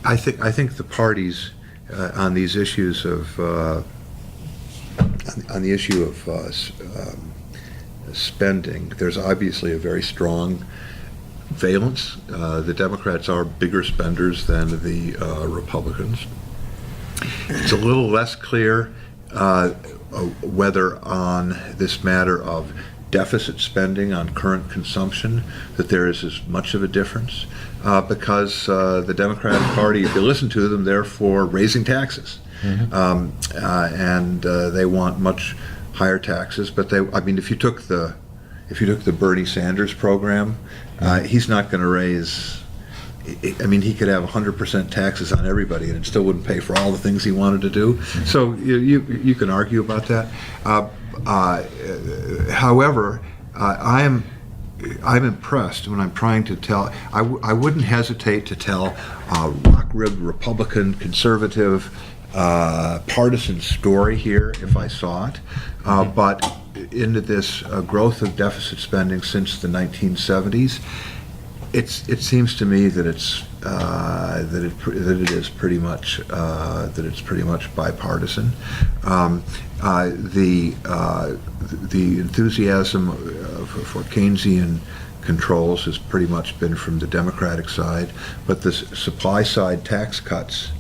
I think the parties on these issues of on the issue of spending, there's obviously a very strong valence. The Democrats are bigger spenders than the Republicans. It's a little less clear whether on this matter of deficit spending on current consumption that there is as much of a difference because the Democratic Party, if you listen to them, they're for raising taxes. Mm-hmm. And they want much higher taxes. But if you took the Bernie Sanders program, he's not going to raise. He could have 100% taxes on everybody, and it still wouldn't pay for all the things he wanted to do. Mm-hmm. So you can argue about that. However, I'm impressed when I'm trying to tell. I wouldn't hesitate to tell a rock-ribbed Republican conservative partisan story here if I saw it. But into this growth of deficit spending since the 1970s, it seems to me that it's that it is pretty much bipartisan. The enthusiasm for Keynesian controls has pretty much been from the Democratic side, but the supply side tax cuts,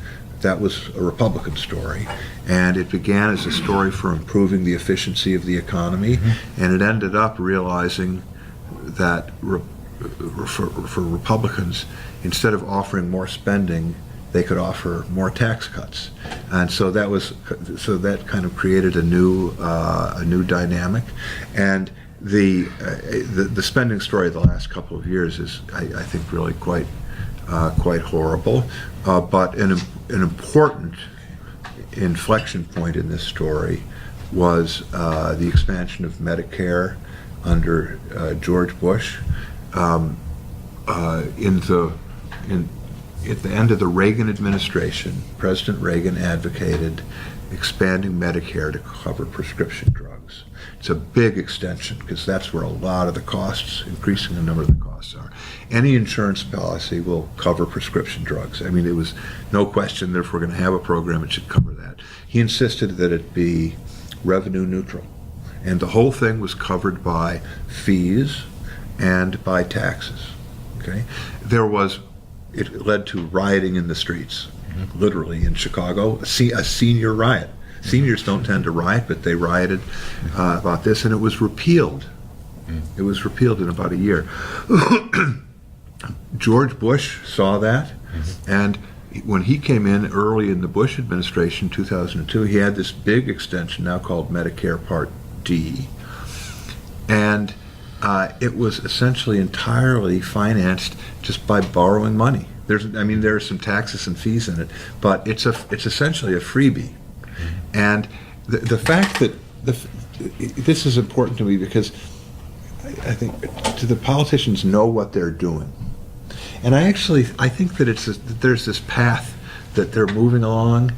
that was a Republican story, and it began as a story for improving the efficiency of the economy, and it ended up realizing that for Republicans, instead of offering more spending, they could offer more tax cuts, and so that kind of created a new dynamic, and the spending story of the last couple of years is, I think, really quite horrible. But an important inflection point in this story was the expansion of Medicare under George Bush. At the end of the Reagan administration, President Reagan advocated expanding Medicare to cover prescription drugs. It's a big extension because that's where a lot of the costs, increasing the number of the costs are. Any insurance policy will cover prescription drugs. I mean, it was no question that if we're going to have a program, it should cover that. He insisted that it be revenue neutral. And the whole thing was covered by fees and by taxes. Okay? It led to rioting in the streets, literally in Chicago, a senior riot. Seniors don't tend to riot, but they rioted about this, and it was repealed. It was repealed in about a year. George Bush saw that, and when he came in early in the Bush administration, 2002, he had this big extension now called Medicare Part D, and it was essentially entirely financed just by borrowing money. There are some taxes and fees in it, but it's essentially a freebie. And the fact that this is important to me because I think the politicians know what they're doing, and I think that there's this path that they're moving along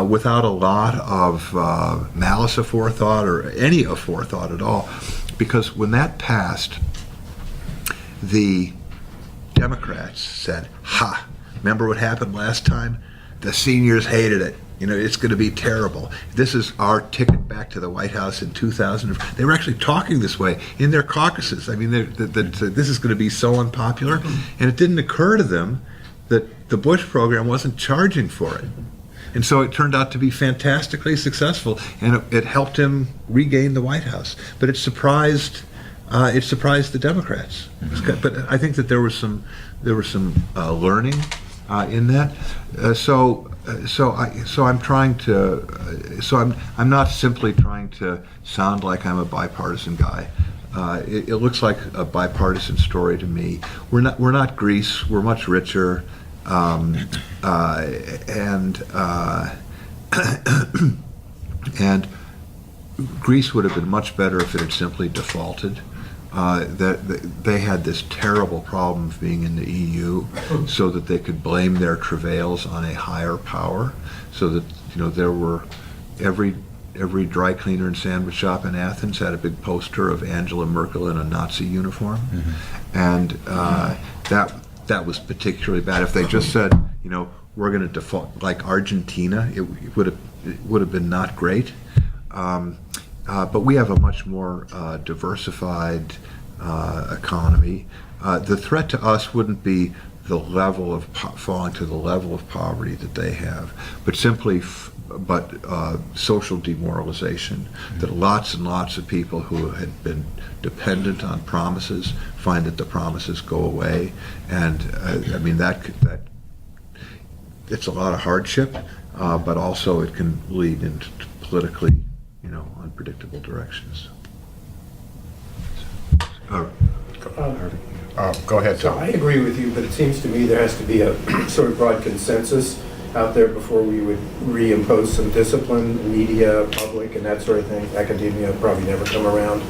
without a lot of malice aforethought or any aforethought at all, because when that passed, the Democrats said, "Ha! Remember what happened last time? The seniors hated it. It's going to be terrible. This is our ticket back to the White House in 2000." They were actually talking this way in their caucuses. I mean, this is going to be so unpopular. And it didn't occur to them that the Bush program wasn't charging for it. And so it turned out to be fantastically successful, and it helped him regain the White House. But it surprised the Democrats. But I think that there was some learning in that. I'm not simply trying to sound like I'm a bipartisan guy. It looks like a bipartisan story to me. We're not Greece. We're much richer, and Greece would have been much better if it had simply defaulted. They had this terrible problem of being in the EU, so that they could blame their travails on a higher power. So that there were every dry cleaner and sandwich shop in Athens had a big poster of Angela Merkel in a Nazi uniform, and that was particularly bad. If they just said, we're going to default like Argentina, it would have been not great. But we have a much more diversified economy. The threat to us wouldn't be the level of falling to the level of poverty that they have, but simply social demoralization. That lots and lots of people who had been dependent on promises find that the promises go away, and that it's a lot of hardship, but also it can lead into politically unpredictable directions. Harvey. Go ahead, So Tom. I agree with you, but it seems to me there has to be a sort of broad consensus out there before we would reimpose some discipline, media, public, and that sort of thing. Academia will probably never come around.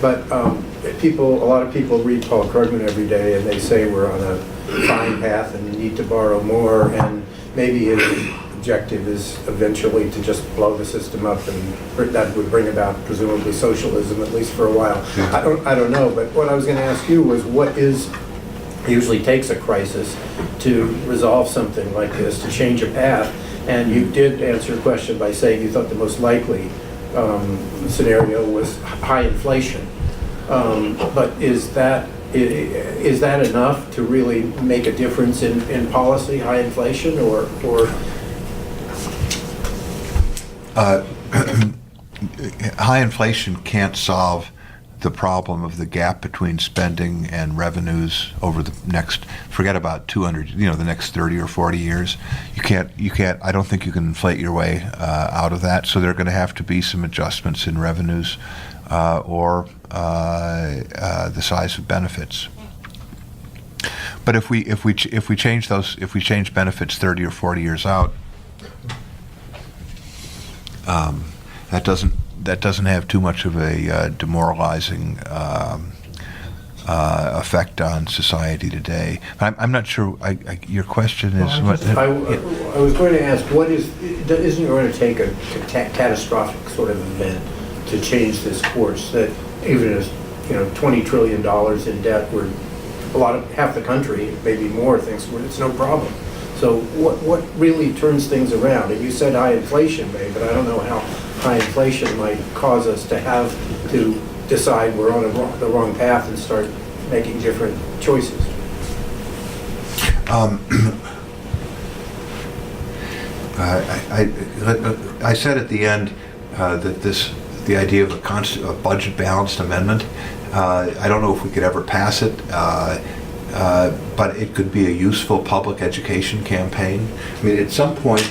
But a lot of people read Paul Krugman every day, and they say we're on a fine path and need to borrow more, and maybe his objective is eventually to just blow the system up, and that would bring about presumably socialism, at least for a while. I don't know, but what I was going to ask you was usually takes a crisis to resolve something like this, to change a path, and you did answer a question by saying you thought the most likely scenario was high inflation. But is that enough to really make a difference in policy, high inflation, or high inflation can't solve the problem of the gap between spending and revenues over the next, forget about 200, the next 30 or 40 years. You can't, I don't think you can inflate your way out of that. So there are going to have to be some adjustments in revenues or the size of benefits. But if we change benefits 30 or 40 years out, that doesn't have too much of a demoralizing effect on society today. I'm not sure. Your question is what? I was going to ask, isn't it going to take a catastrophic sort of event to change this course? That even as $20 trillion in debt, where half the country, maybe more, thinks it's no problem. So what really turns things around? And you said high inflation, May, but I don't know how high inflation might cause us to have to decide we're on the wrong path and start making different choices. I said at the end that the idea of a budget balanced amendment, I don't know if we could ever pass it, but it could be a useful public education campaign. I mean, at some point,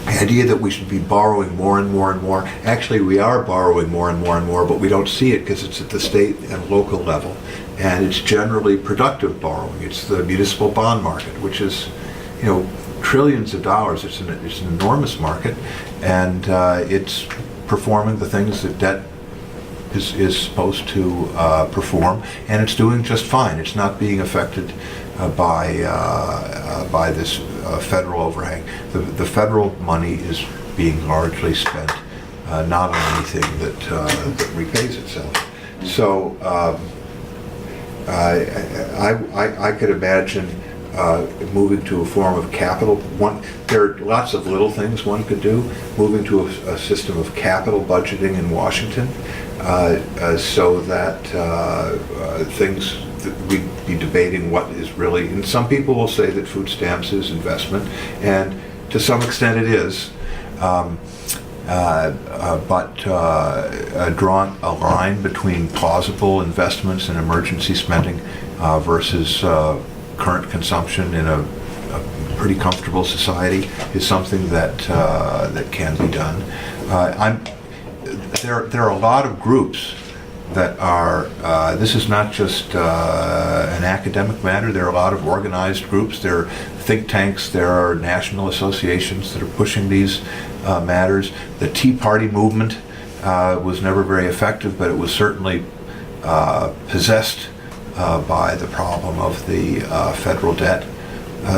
the idea that we should be borrowing more and more and more. Actually, we are borrowing more and more and more, but we don't see it because it's at the state and local level, and it's generally productive borrowing. It's the municipal bond market, which is, trillions of dollars. It's an enormous market, and it's performing the things that debt is supposed to perform, and it's doing just fine. It's not being affected by this federal overhang. The federal money is being largely spent not on anything that repays itself. So I could imagine moving to a form of capital. There are lots of little things one could do. Moving to a system of capital budgeting in Washington, so that things that we'd be debating what is really. And some people will say that food stamps is investment, and to some extent it is. But drawing a line between plausible investments and emergency spending versus current consumption in a pretty comfortable society is something that can be done. There are a lot of groups that are. This is not just an academic matter. There are a lot of organized groups. There are think tanks. There are national associations that are pushing these matters. The Tea Party movement was never very effective, but it was certainly possessed by the problem of the federal debt.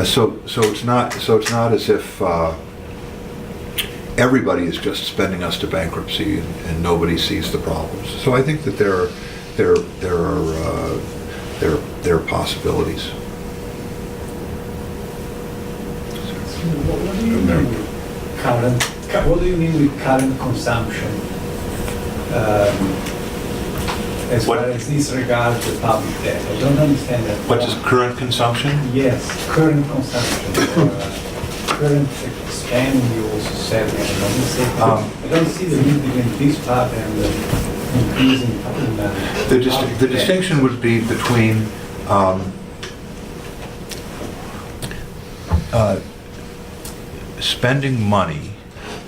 So it's not as if everybody is just spending us to bankruptcy and nobody sees the problems. So I think that there are possibilities. What do you mean with what do you mean with current consumption? As far as this regards the public debt, I don't understand that. What is current consumption? Yes, current consumption. Current spending, you also said. I don't see the link between this part and the increasing public. The distinction would be between spending money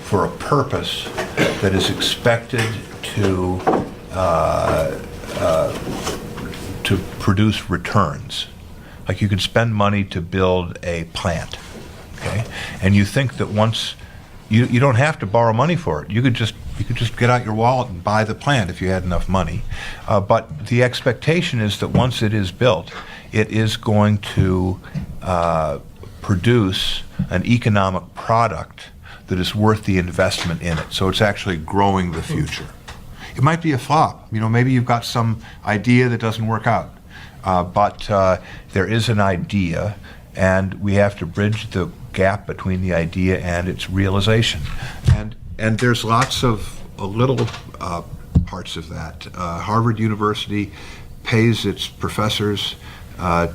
for a purpose that is expected to produce returns. Like you could spend money to build a plant, okay? And you think that once you don't have to borrow money for it. You could just get out your wallet and buy the plant if you had enough money. But the expectation is that once it is built, it is going to produce an economic product that is worth the investment in it. So it's actually growing the future. It might be a flop. Maybe you've got some idea that doesn't work out. But there is an idea, and we have to bridge the gap between the idea and its realization. And there's lots of little parts of that. Harvard University pays its professors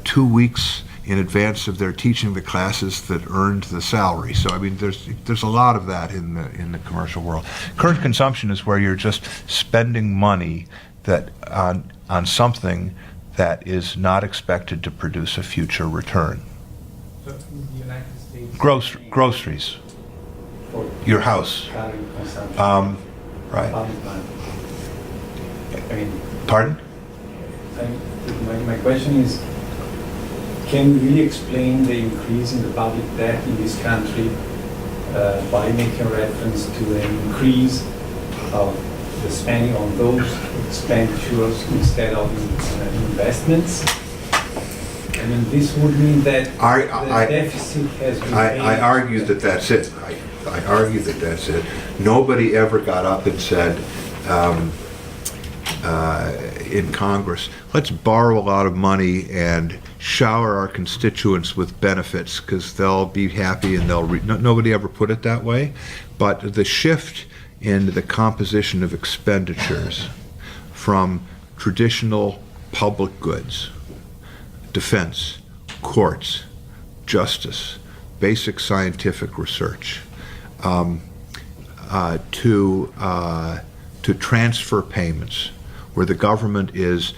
2 weeks in advance of their teaching the classes that earned the salary. So there's a lot of that in the commercial world. Current consumption is where you're just spending money that on something that is not expected to produce a future return. So in the United States, Groceries. for Your house. current consumption. Right. Public money. I mean, Pardon? my question is, can you really explain the increase in the public debt in this country by making reference to the increase of the spending on those expenditures instead of investments? I mean, this would mean that the deficit has been I argue that that's it. I argue that that's it. Nobody ever got up and said in Congress, let's borrow a lot of money and shower our constituents with benefits because they'll be happy and nobody ever put it that way. But the shift in the composition of expenditures from traditional public goods, defense, courts, justice, basic scientific research, to transfer payments, where the government is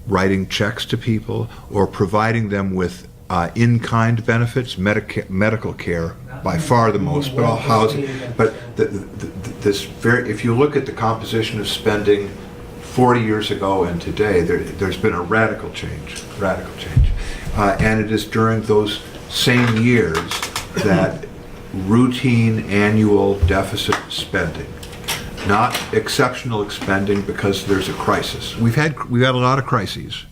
writing checks to people or providing them with in-kind benefits, medical care by far the most, but all housing. But if you look at the composition of spending 40 years ago and today, there's been a radical change. And it is during those same years that routine annual deficit spending, not exceptional spending because there's a crisis. We've had a lot of crises,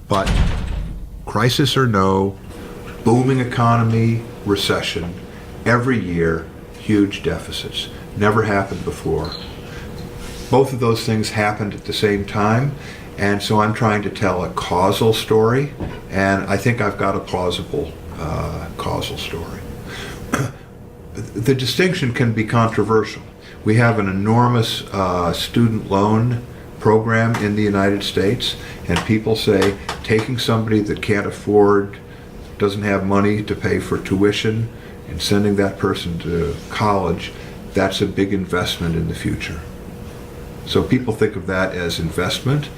but crisis or no, booming economy, recession, every year, huge deficits. Never happened before. Both of those things happened at the same time, and so I'm trying to tell a causal story, and I think I've got a plausible causal story. The distinction can be controversial. We have an enormous student loan program in the United States, and people say taking somebody that can't afford, doesn't have money to pay for tuition, and sending that person to college, that's a big investment in the future. So people think of that as investment.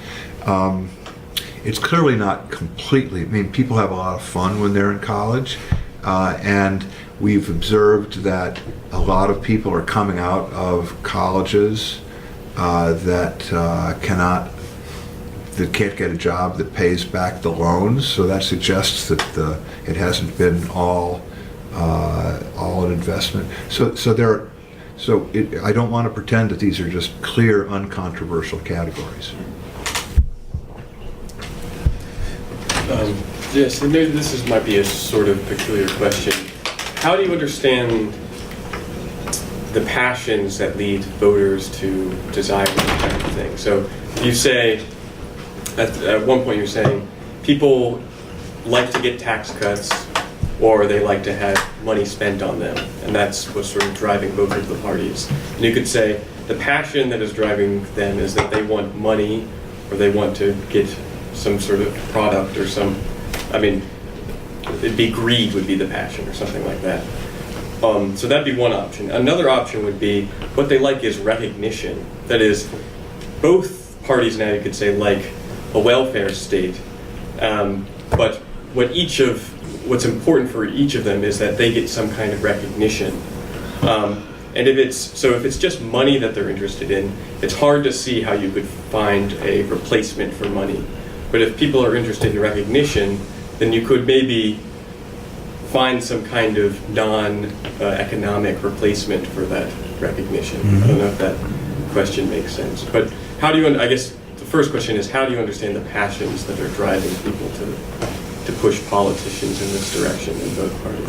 It's clearly not completely, I mean, people have a lot of fun when they're in college, and we've observed that a lot of people are coming out of colleges that can't get a job that pays back the loans. So that suggests that it hasn't been all an investment. I don't want to pretend that these are just clear, uncontroversial categories. Yes, and maybe might be a sort of peculiar question. How do you understand the passions that lead voters to desire this kind of thing? So you say, at one point you're saying, people like to get tax cuts or they like to have money spent on them, and that's what's sort of driving both of the parties. And you could say the passion that is driving them is that they want money or they want to get some sort of product or it'd be greed would be the passion or something like that. So that'd be one option. Another option would be what they like is recognition. That is, both parties now you could say like a welfare state, but what's important for each of them is that they get some kind of recognition. And if it's just money that they're interested in, it's hard to see how you could find a replacement for money. But if people are interested in recognition, then you could maybe find some kind of non-economic replacement for that recognition. Mm-hmm. I don't know if that question makes sense. But I guess the first question is, how do you understand the passions that are driving people to push politicians in this direction in both parties?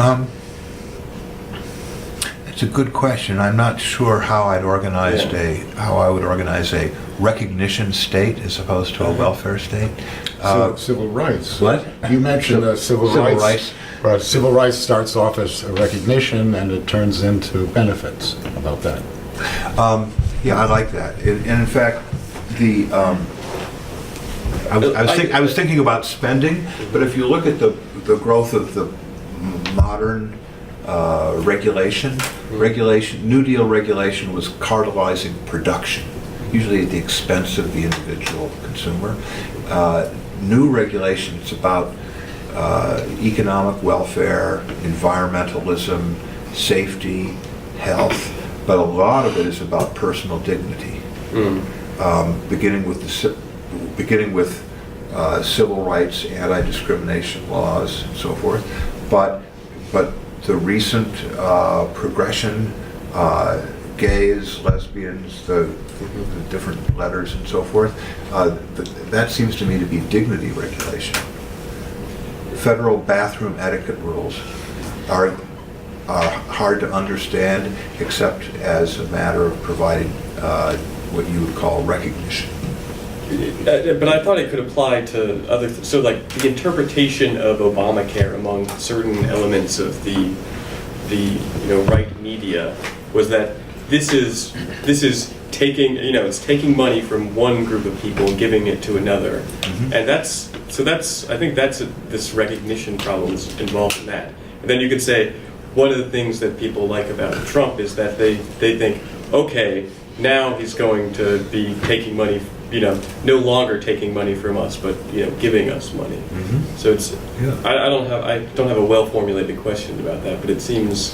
It's a good question. I'm not sure how I would organize a recognition state as opposed to a welfare state. Civil rights. What? You mentioned civil rights. Right. Civil rights starts off as a recognition and it turns into benefits. How about that? Yeah, I like that. And in fact, I was thinking about spending, but if you look at the growth of the modern regulation, New Deal regulation was cartelizing production, usually at the expense of the individual consumer. New regulation is about economic welfare, environmentalism, safety, health, but a lot of it is about personal dignity, beginning with civil rights, anti-discrimination laws, and so forth. But the recent progression, gays, lesbians, the different letters and so forth, that seems to me to be dignity regulation. Federal bathroom etiquette rules are hard to understand, except as a matter of providing what you would call recognition. But I thought it could apply to other, so like the interpretation of Obamacare among certain elements of the right media was that this is taking, it's taking money from one group of people and giving it to another, and I think this recognition problem's involved in that. And then you could say one of the things that people like about Trump is that they think, okay, now he's going to be taking money, no longer taking money from us, but giving us money. So it's I don't have a well formulated question about that, but it seems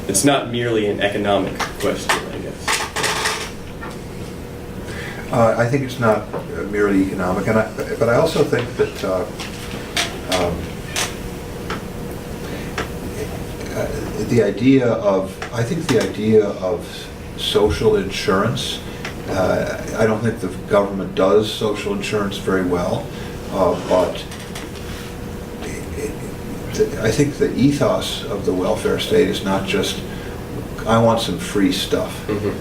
it's not merely an economic question, I guess. I think it's not merely economic, but I also think that the idea of social insurance. I don't think the government does social insurance very well, but I think the ethos of the welfare state is not just, I want some free stuff. To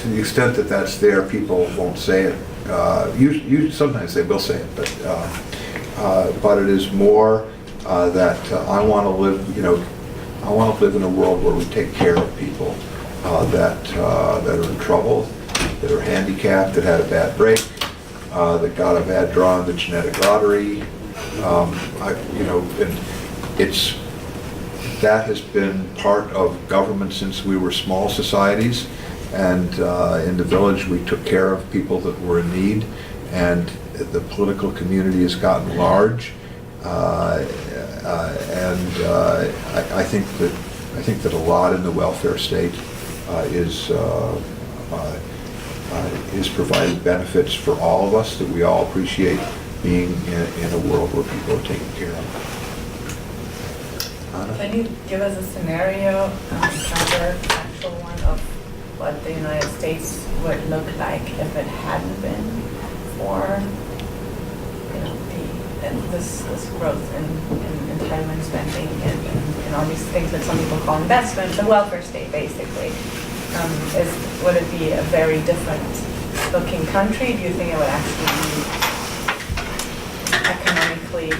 the extent that that's there, people won't say it. Sometimes they will say it, but it is more that I want to live in a world where we take care of people that are in trouble, that are handicapped, that had a bad break, that got a bad draw in the genetic lottery. And that has been part of government since we were small societies, and in the village we took care of people that were in need, and the political community has gotten large, and I think that a lot in the welfare state is providing benefits for all of us, that we all appreciate being in a world where people are taken care of. Anna? Can you give us a scenario, counter-factual one, of what the United States would look like if it hadn't been for, this growth in entitlement spending and all these things that some people call investment, the welfare state basically? Would it be a very different looking country? Do you think it would actually be economically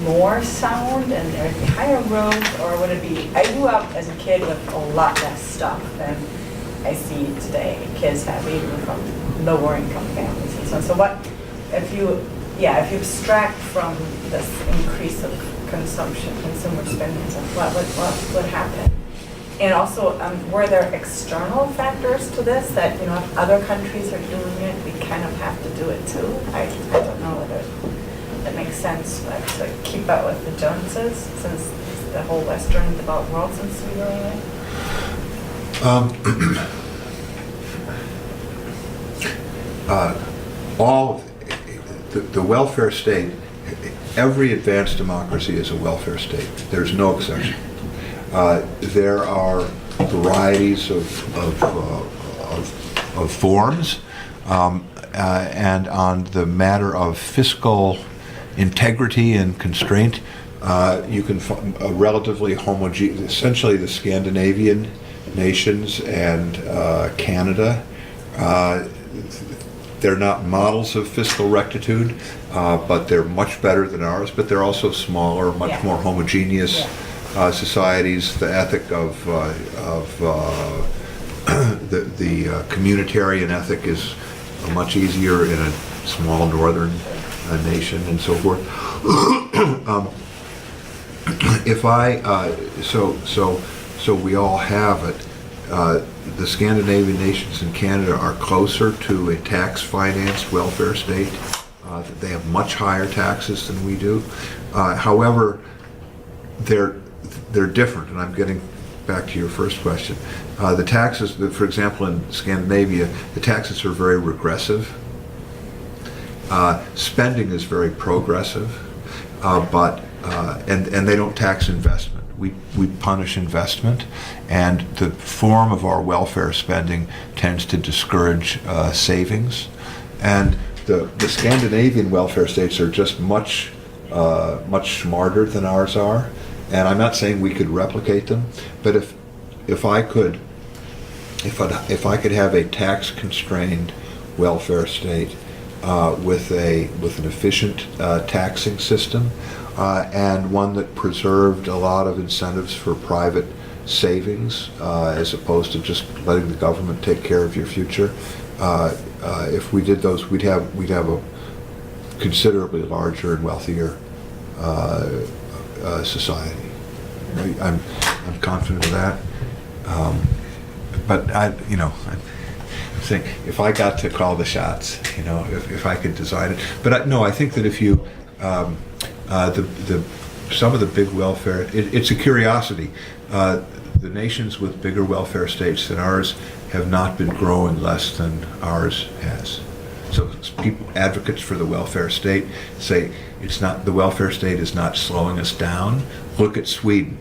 more sound and there would be higher growth, or would it be, I grew up as a kid with a lot less stuff than I see today kids have, even from lower income families and so on. So what, if you abstract from this increase of consumption, consumer spending, what would happen? And also, were there external factors to this that, if other countries are doing it, we kind of have to do it too? I don't know whether that makes sense, but to keep up with the Joneses, since the whole Western developed world seems to be doing it. The welfare state, every advanced democracy is a welfare state. There's no exception. There are varieties of forms, and on the matter of fiscal integrity and constraint, you can find a relatively homogeneous, essentially the Scandinavian nations and Canada. They're not models of fiscal rectitude, but they're much better than ours, but they're also smaller, much more homogeneous societies. The ethic of the communitarian ethic is much easier in a small northern nation, and so forth. So we all have it. The Scandinavian nations and Canada are closer to a tax-financed welfare state. They have much higher taxes than we do. However, they're different, and I'm getting back to your first question. The taxes, for example, in Scandinavia, the taxes are very regressive. Spending is very progressive, and they don't tax investment. We punish investment, and the form of our welfare spending tends to discourage savings. And the Scandinavian welfare states are just much smarter than ours are. And I'm not saying we could replicate them, but if I could have a tax-constrained welfare state with an efficient taxing system and one that preserved a lot of incentives for private savings as opposed to just letting the government take care of your future, if we did those, we'd have a considerably larger and wealthier society. I'm confident of that. But I'm saying if I got to call the shots, if I could design it. But I think that if you some of the big welfare, it's a curiosity. The nations with bigger welfare states than ours have not been growing less than ours has. So people, advocates for the welfare state, say the welfare state is not slowing us down. Look at Sweden.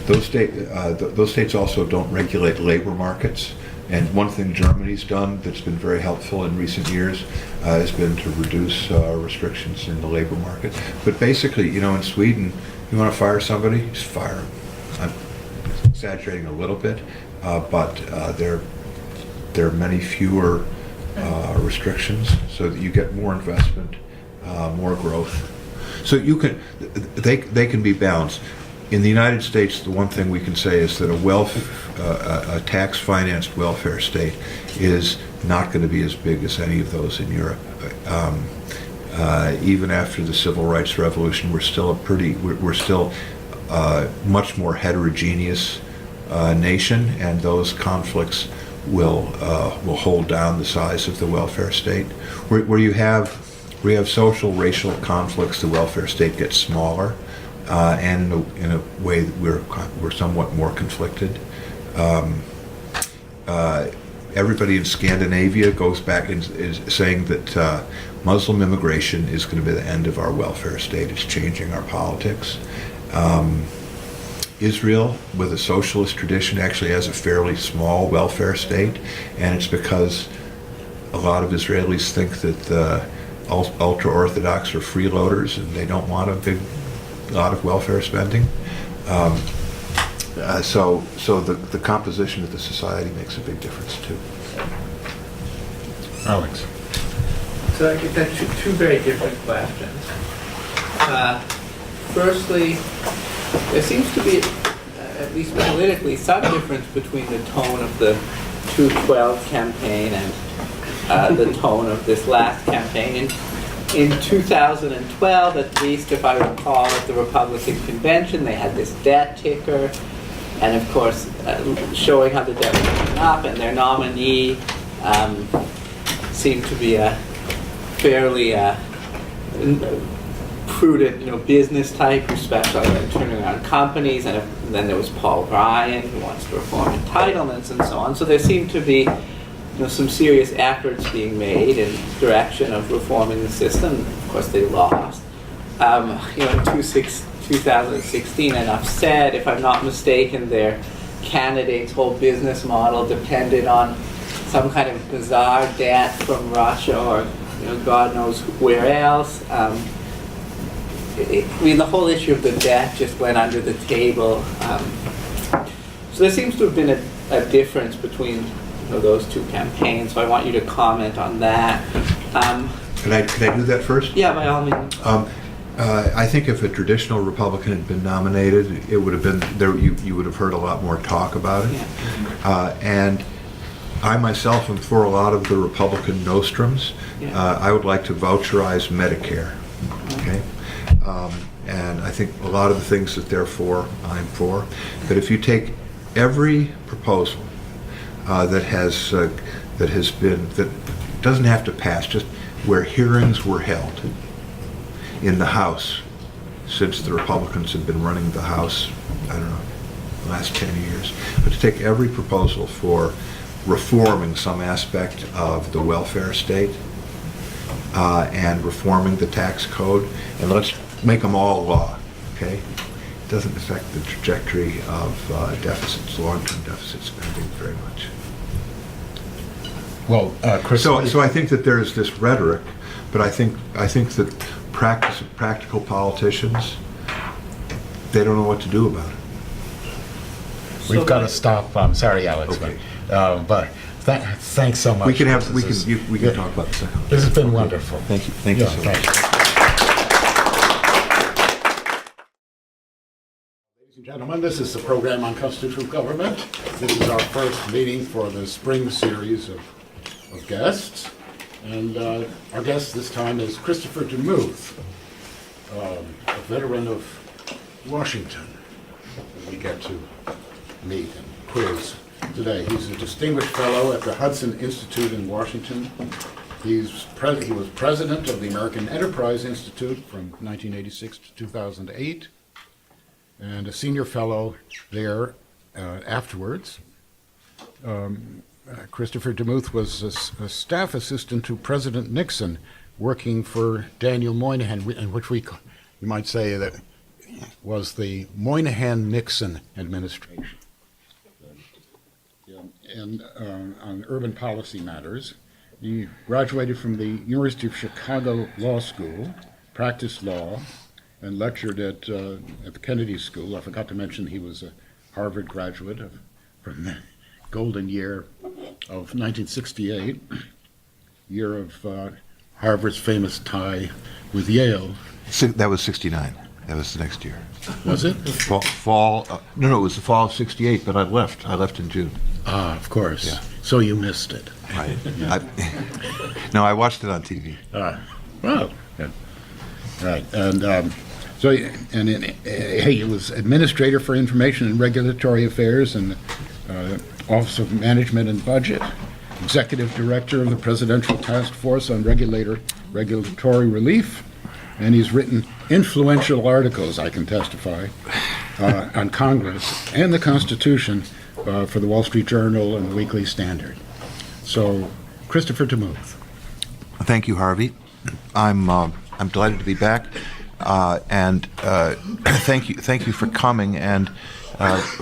Those states also don't regulate labor markets. And one thing Germany's done that's been very helpful in recent years has been to reduce restrictions in the labor market. But basically, in Sweden, you want to fire somebody, just fire them. I'm exaggerating a little bit, but there are many fewer restrictions, so that you get more investment, more growth. So they can be balanced. In the United States, the one thing we can say is that a tax-financed welfare state is not going to be as big as any of those in Europe. Even after the Civil Rights Revolution, we're still much more heterogeneous nation, and those conflicts will hold down the size of the welfare state. Where you have social, racial conflicts, the welfare state gets smaller. And in a way we're somewhat more conflicted. Everybody in Scandinavia goes back and is saying that Muslim immigration is going to be the end of our welfare state. It's changing our politics. Israel, with a socialist tradition, actually has a fairly small welfare state, and it's because a lot of Israelis think that the ultra-Orthodox are freeloaders and they don't want a lot of welfare spending. So the composition of the society makes a big difference too. Alex. So I get that two very different questions. Firstly, there seems to be, at least politically, some difference between the tone of the 2012 campaign and the tone of this last campaign. In 2012, at least, if I recall, at the Republican convention, they had this debt ticker, and of course, showing how the debt was going up, and their nominee seemed to be a fairly prudent, business type who specialized in turning around companies, and then there was Paul Ryan who wants to reform entitlements and so on. So there seemed to be some serious efforts being made in direction of reforming the system. Of course, they lost. In 2016, enough said, if I'm not mistaken, their candidate's whole business model depended on some kind of bizarre debt from Russia or God knows where else. The whole issue of the debt just went under the table. So there seems to have been a difference between those two campaigns, so I want you to comment on that. Can I do that first? Yeah, by all means. I think if a traditional Republican had been nominated, it would have been there. You would have heard a lot more talk about it. Yeah. And I myself am for a lot of the Republican nostrums. Yeah. I would like to voucherize Medicare. Okay. And I think a lot of the things that they're for, I'm for. But if you take every proposal that doesn't have to pass, just where hearings were held, in the House since the Republicans have been running the House, I don't know, the last 10 years. But to take every proposal for reforming some aspect of the welfare state and reforming the tax code, and let's make them all law, okay? It doesn't affect the trajectory of deficits, long-term deficit spending very much. Well, Chris. So I think that there's this rhetoric, but I think that practical politicians, they don't know what to do about it. We've got to stop. I'm sorry, Alex, Okay. but thanks so much. We can This talk about the second. This has been wonderful. Thank you so much. Ladies and gentlemen, this is the program on constitutional government. This is our first meeting for the spring series of guests. And our guest this time is Christopher DeMuth, a veteran of Washington, that we get to meet and quiz today. He's a distinguished fellow at the Hudson Institute in Washington. He was president of the American Enterprise Institute from 1986 to 2008, and a senior fellow there afterwards. Christopher DeMuth was a staff assistant to President Nixon, working for Daniel Moynihan, in which you might say that was the Moynihan-Nixon administration, and on urban policy matters. He graduated from the University of Chicago Law School, practiced law, and lectured at the Kennedy School. I forgot to mention he was a Harvard graduate from the golden year of 1968, year of Harvard's famous tie with Yale. That was 69. That was the next year. Was it? Fall no, it was the fall of 68, but I left in June. Ah, of course. Yeah. So you missed it. No, I watched it on TV. Wow. Yeah. Right. And he was administrator for information and regulatory affairs and Office of Management and Budget, executive director of the Presidential Task Force on Regulatory Relief, and he's written influential articles, I can testify, on Congress and the Constitution for the Wall Street Journal and the Weekly Standard. So, Christopher DeMuth. Thank you, Harvey. I'm delighted to be back, and thank you for coming and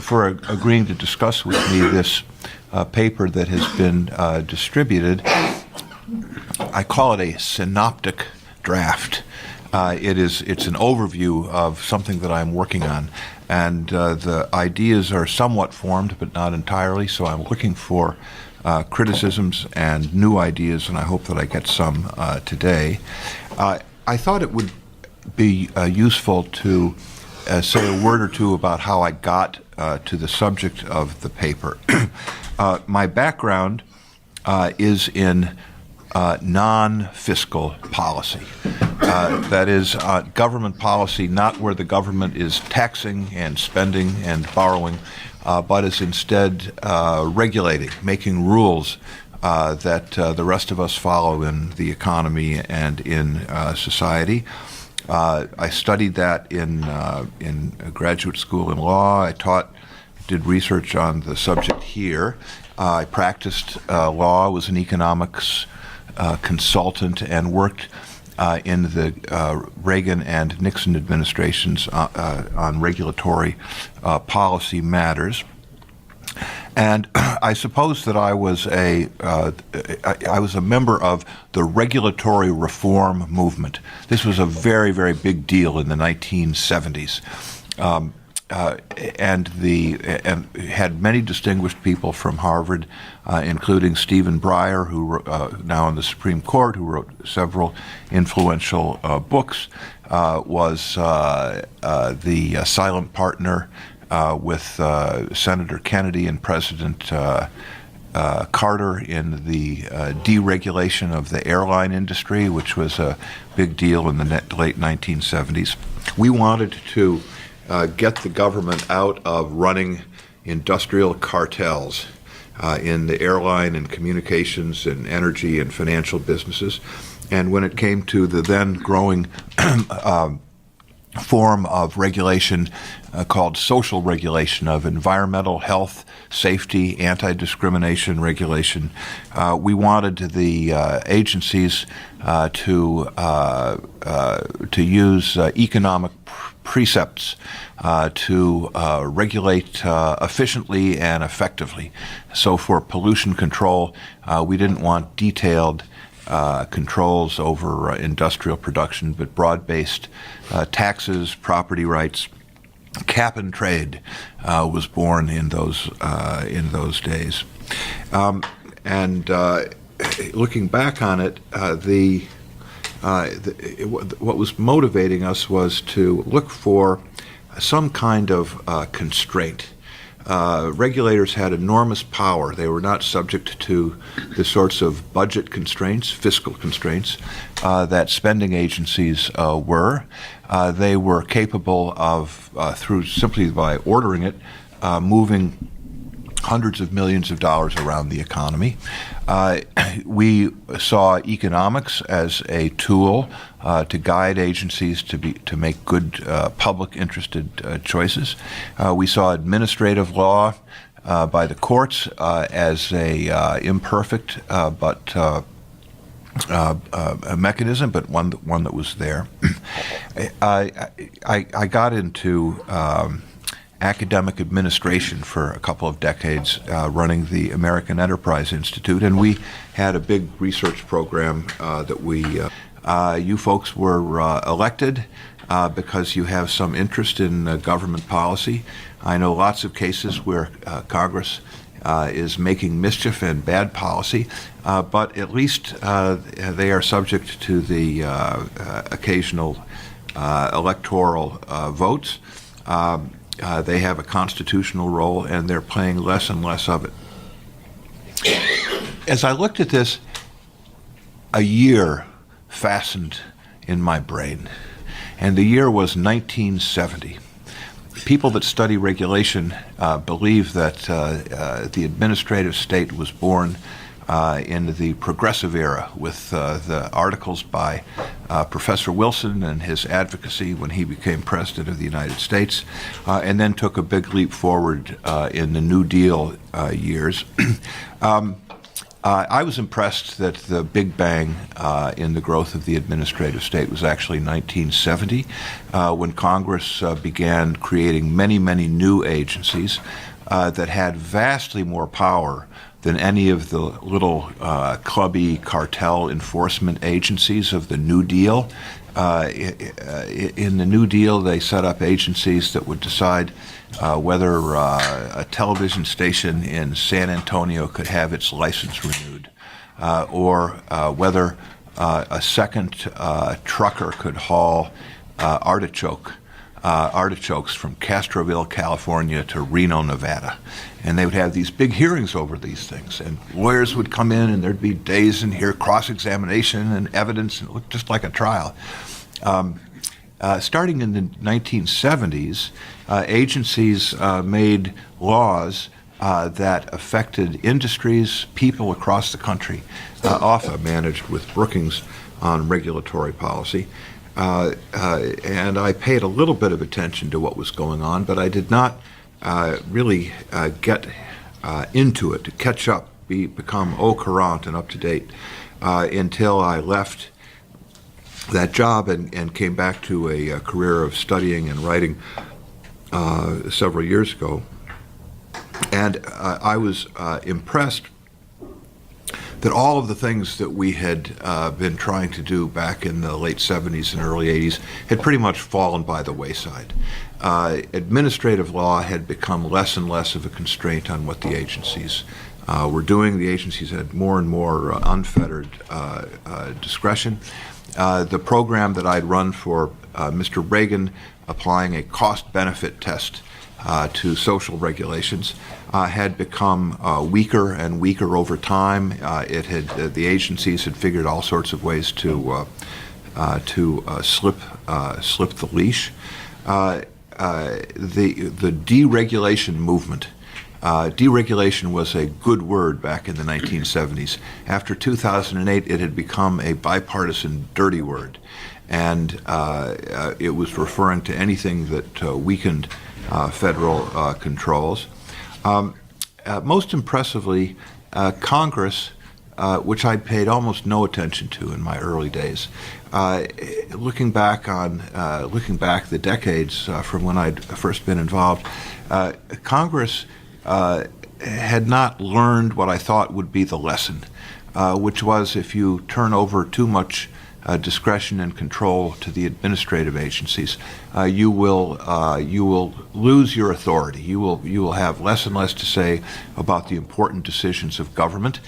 for agreeing to discuss with me this paper that has been distributed. I call it a synoptic draft. It's an overview of something that I'm working on, and the ideas are somewhat formed, but not entirely. So I'm looking for criticisms and new ideas, and I hope that I get some today. I thought it would be useful to say a word or two about how I got to the subject of the paper. My background is in non-fiscal policy. That is, government policy not where the government is taxing and spending and borrowing, but is instead regulating, making rules that the rest of us follow in the economy and in society. I studied that in a graduate school in law. Did research on the subject here. I practiced law, was an economics consultant, and worked in the Reagan and Nixon administrations on regulatory policy matters. And I suppose that I was a member of the regulatory reform movement. This was a very, very big deal in the 1970s. And had many distinguished people from Harvard, including Stephen Breyer, who now in the Supreme Court, who wrote several influential books, was the silent partner with Senator Kennedy and President Carter in the deregulation of the airline industry, which was a big deal in the late 1970s. We wanted to get the government out of running industrial cartels in the airline and communications and energy and financial businesses. And when it came to the then growing form of regulation called social regulation of environmental, health, safety, anti-discrimination regulation, we wanted the agencies to use economic precepts to regulate efficiently and effectively. So for pollution control, we didn't want detailed controls over industrial production, but broad-based taxes, property rights. Cap and trade was born in those days, and looking back on it, what was motivating us was to look for some kind of constraint. Regulators had enormous power. They were not subject to the sorts of budget constraints, fiscal constraints, that spending agencies were. They were capable of, simply by ordering it, moving hundreds of millions of dollars around the economy. We saw economics as a tool to guide agencies to make good public interested choices. We saw administrative law by the courts as a imperfect but a mechanism, but one that was there. I got into academic administration for a couple of decades, running the American Enterprise Institute, and we had a big research program that you folks were elected because you have some interest in government policy. I know lots of cases where Congress is making mischief and bad policy, but at least they are subject to the occasional electoral votes. They have a constitutional role, and they're playing less and less of it. As I looked at this, a year fastened in my brain, and the year was 1970. People that study regulation believe that the administrative state was born in the progressive era with the articles by Professor Wilson and his advocacy when he became President of the United States, and then took a big leap forward in the New Deal years. I was impressed that the big bang in the growth of the administrative state was actually 1970, when Congress began creating many, many new agencies that had vastly more power than any of the little clubby cartel enforcement agencies of the New Deal. In the New Deal, they set up agencies that would decide whether a television station in San Antonio could have its license renewed, or whether a second trucker could haul artichokes from Castroville, California to Reno, Nevada. And they would have these big hearings over these things, and lawyers would come in, and there'd be days and hear cross-examination and evidence, and it looked just like a trial. Starting in the 1970s, agencies made laws that affected industries, people across the country, often managed with Brookings on regulatory policy. And I paid a little bit of attention to what was going on, but I did not really get into it, to catch up, become au courant and up to date until I left that job and came back to a career of studying and writing several years ago. And I was impressed that all of the things that we had been trying to do back in the late 70s and early 80s had pretty much fallen by the wayside. Administrative law had become less and less of a constraint on what the agencies were doing. The agencies had more and more unfettered discretion. The program that I'd run for Mr. Reagan, applying a cost-benefit test to social regulations, had become weaker and weaker over time. The agencies had figured all sorts of ways to slip the leash. The deregulation movement Deregulation was a good word back in the 1970s. After 2008, it had become a bipartisan dirty word, and it was referring to anything that weakened federal controls. Most impressively, Congress, which I paid almost no attention to in my early days, looking back the decades from when I'd first been involved, Congress had not learned what I thought would be the lesson, which was if you turn over too much discretion and control to the administrative agencies, you will lose your authority. You will have less and less to say about the important decisions of government.